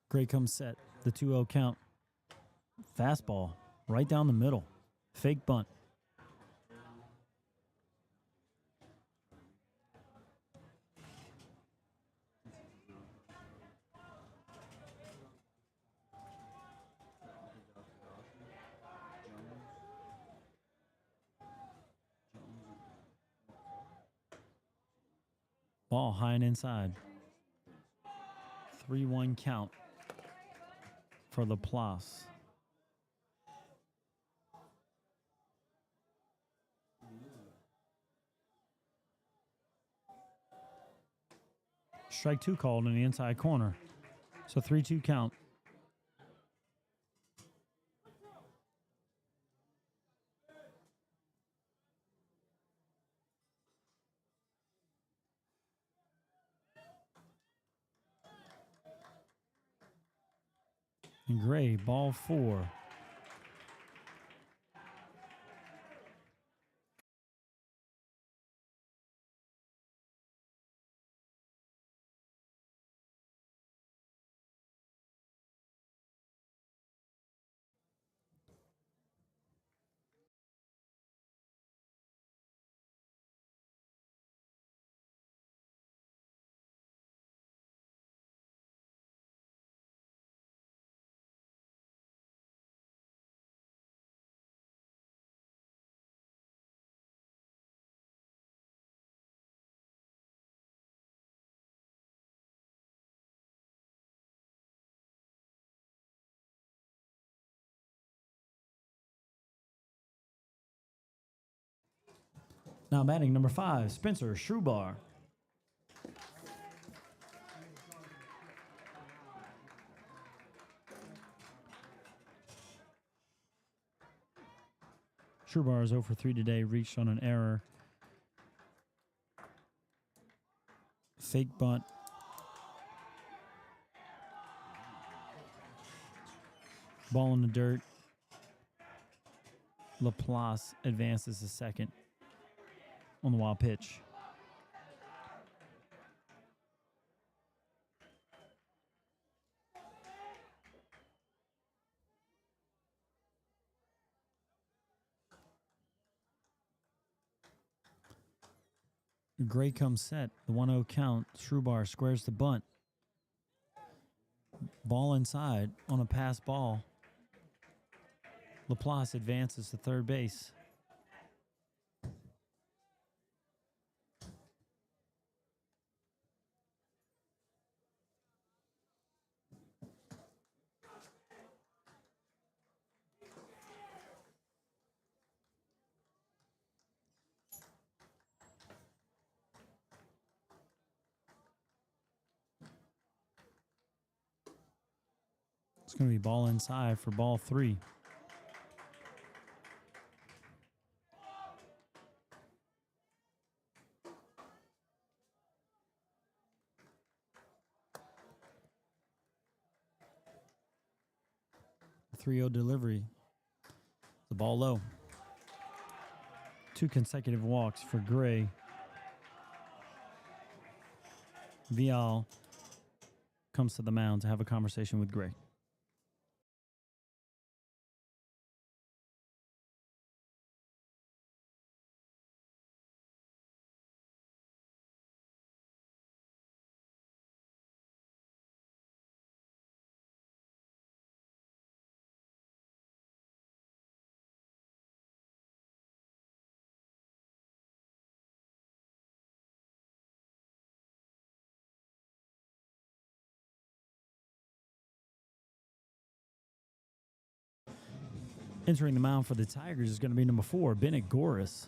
Gray comes set, the 2-0 count. Fastball right down the middle. Fake bunt. Ball high and inside. 3-1 count for Laplace. Strike 2 called in the inside corner. So 3-2 count. And Gray, ball 4. Now batting number 5, Spencer Schrubar. Schrubar is 0 for 3 today, reached on an error. Fake bunt. Ball in the dirt. Laplace advances to second on the wild pitch. Gray comes set. The 1-0 count. Schrubar squares the bunt. Ball inside on a pass ball. Laplace advances to third base. It's going to be ball inside for ball 3. 3-0 delivery. The ball low. 2 consecutive walks for Gray. Vial comes to the mound to have a conversation with Gray. Entering the mound for the Tigers is going to be number 4, Bennett Goris.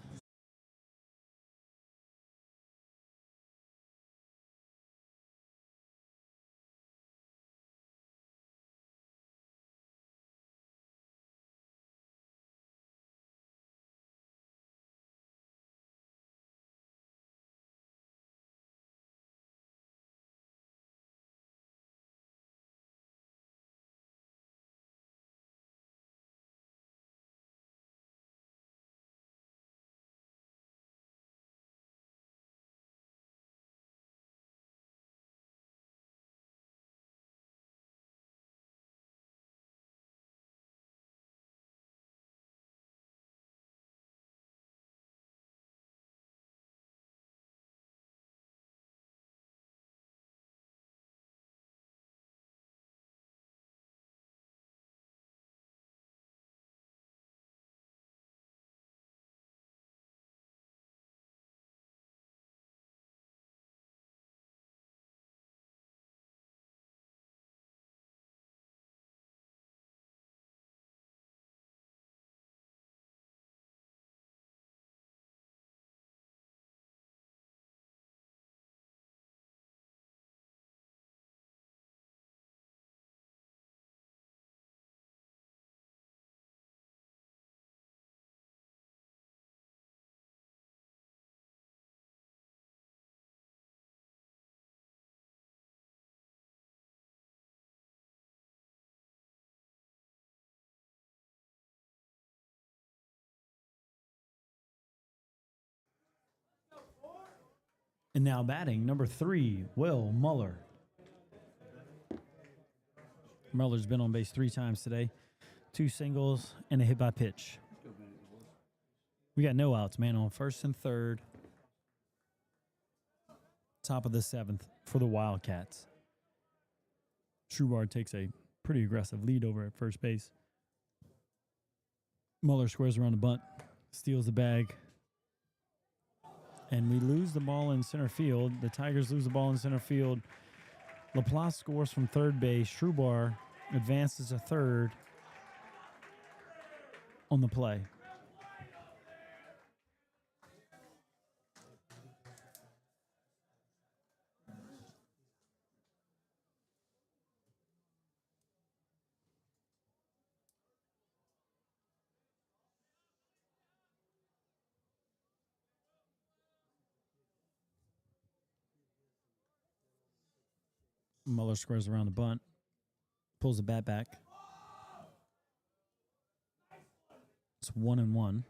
And now batting, number 3, Will Muller. Muller's been on base 3 times today. 2 singles and a hit by pitch. We got no outs, man, on first and third. Top of the 7th for the Wildcats. Trubar takes a pretty aggressive lead over at first base. Muller squares around the bunt, steals the bag. And we lose the ball in center field. The Tigers lose the ball in center field. Laplace scores from third base. Trubar advances to third on the play. Muller squares around the bunt, pulls the bat back. It's 1-1.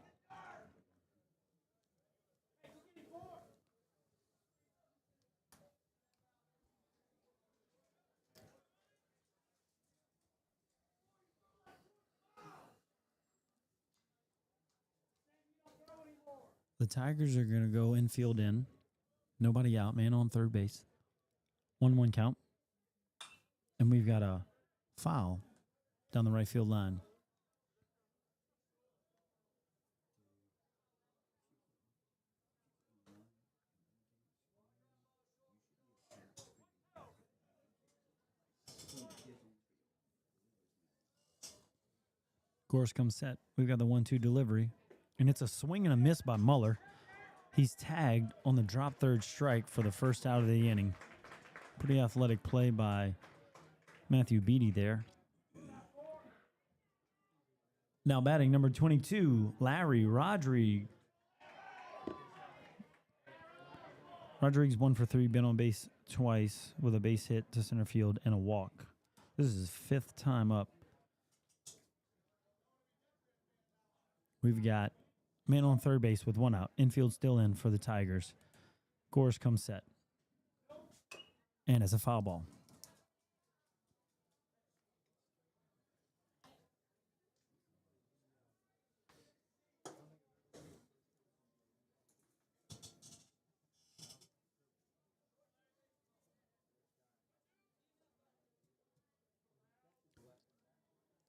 The Tigers are going to go infield in. Nobody out, man on third base. 1-1 count. And we've got a foul down the right field line. Gorse comes set. We've got the 1-2 delivery. And it's a swing and a miss by Muller. He's tagged on the drop third strike for the first out of the inning. Pretty athletic play by Matthew Beatty there. Now batting number 22, Larry Rodriguez. Rodriguez 1 for 3, been on base twice with a base hit to center field and a walk. This is his 5th time up We've got man on third base with one out. Infield still in for the Tigers. Course comes set. And it's a foul ball.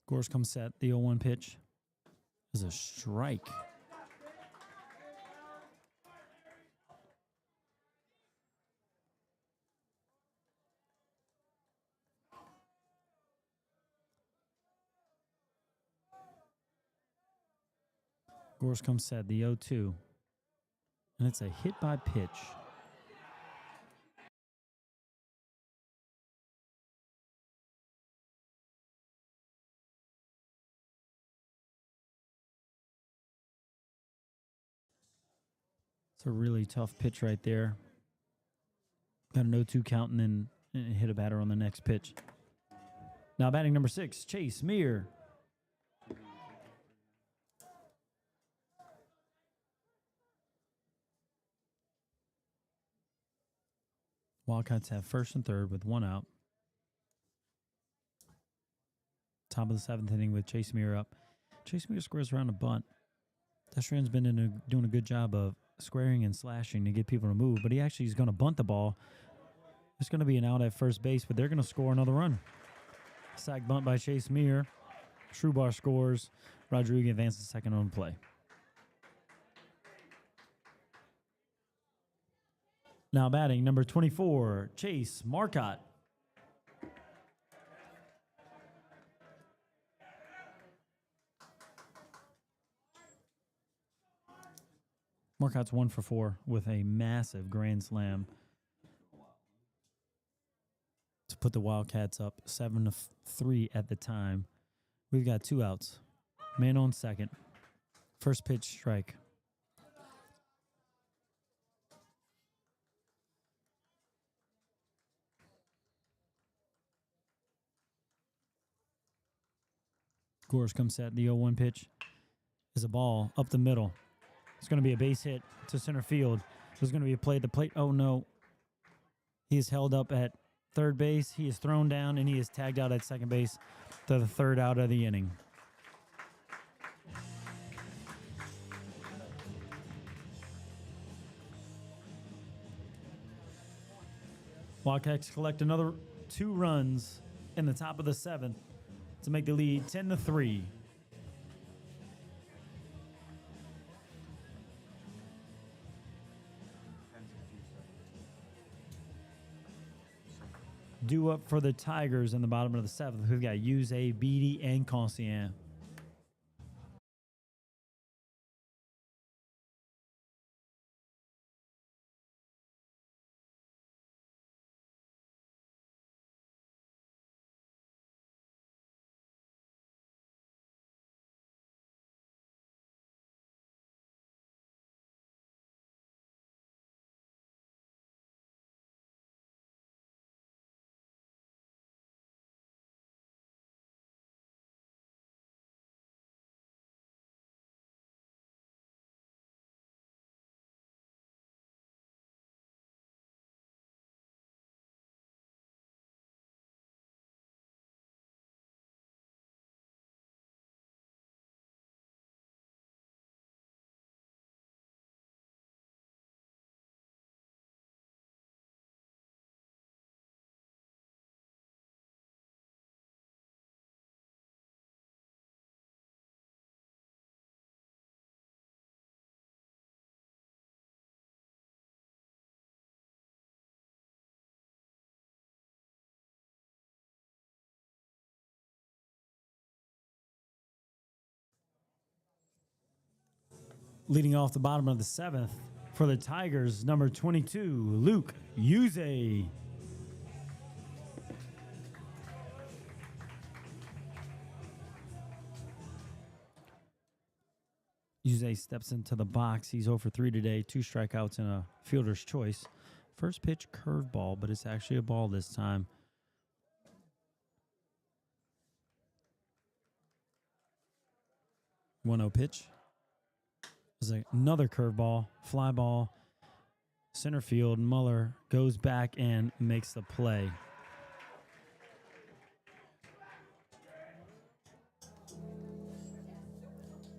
Course comes set. The 0-1 pitch is a strike. Course comes set. The 0-2. And it's a hit by pitch. It's a really tough pitch right there. Got a 0-2 count and then hit a batter on the next pitch. Now batting number 6, Chase Meir. Wildcats have first and third with one out. Top of the 7th inning with Chase Meir up. Chase Meir squares around a bunt. Destrehan's been doing a good job of squaring and slashing to get people to move, but he actually is going to bunt the ball. There's going to be an out at first base, but they're going to score another run. Sack bunt by Chase Meir. Trubar scores. Rodriguez advances second on play. Now batting number 24, Chase Marcotte. Marcotte's 1 for 4 with a massive grand slam to put the Wildcats up 7-3 at the time. We've got 2 outs. Man on second. First pitch strike. Course comes set. The 0-1 pitch is a ball up the middle. It's going to be a base hit to center field. There's going to be a play at the plate. Oh, no. He is held up at third base. He is thrown down, and he is tagged out at second base to the 3rd out of the inning. Wildcats collect another 2 runs in the top of the 7th to make the lead 10-3. Due up for the Tigers in the bottom of the 7th. We've got Yuze, Beatty, and Conscient. Leading off the bottom of the 7th for the Tigers, number 22, Luke Yuze. Yuze steps into the box. He's 0 for 3 today, 2 strikeouts and a fielder's choice. First pitch curveball, but it's actually a ball this time. 1-0 pitch There's another curveball, fly ball, center field. Muller goes back and makes the play.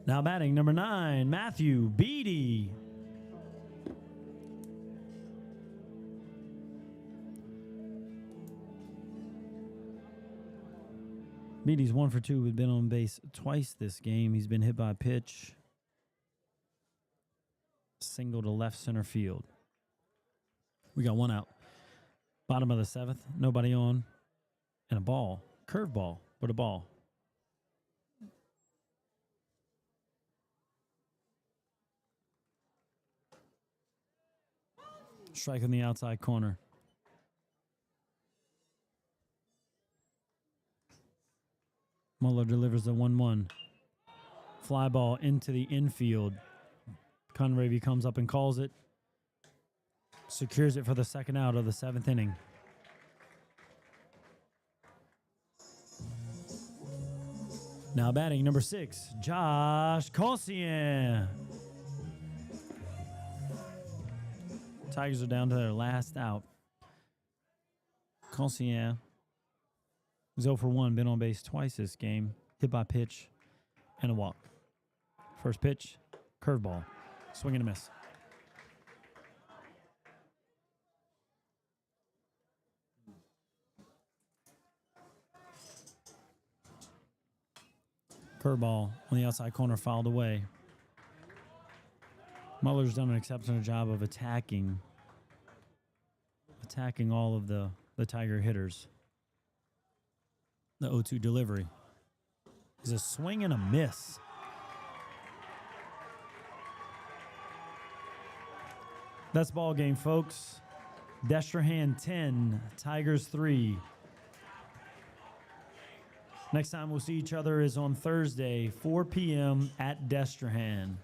Now batting number 9, Matthew Beatty. Beatty's 1 for 2. He's been on base twice this game. He's been hit by a pitch. Single to left center field. We got one out. Bottom of the 7th. Nobody on. And a ball. Curve ball, but a ball. Strike in the outside corner. Muller delivers the 1-1. Fly ball into the infield. Conravy comes up and calls it. Secures it for the second out of the 7th inning. Now batting number 6, Josh Colsien. Tigers are down to their last out. Colsien is 0 for 1, been on base twice this game. Hit by pitch and a walk. First pitch, curveball. Swing and a miss. Curveball on the outside corner, fouled away. Muller's done an exceptional job of attacking all of the Tiger hitters. The 0-2 delivery is a swing and a miss. That's ball game, folks. Destrehan 10, Tigers 3. Next time we'll see each other is on Thursday, 4 p.m. at Destrehan.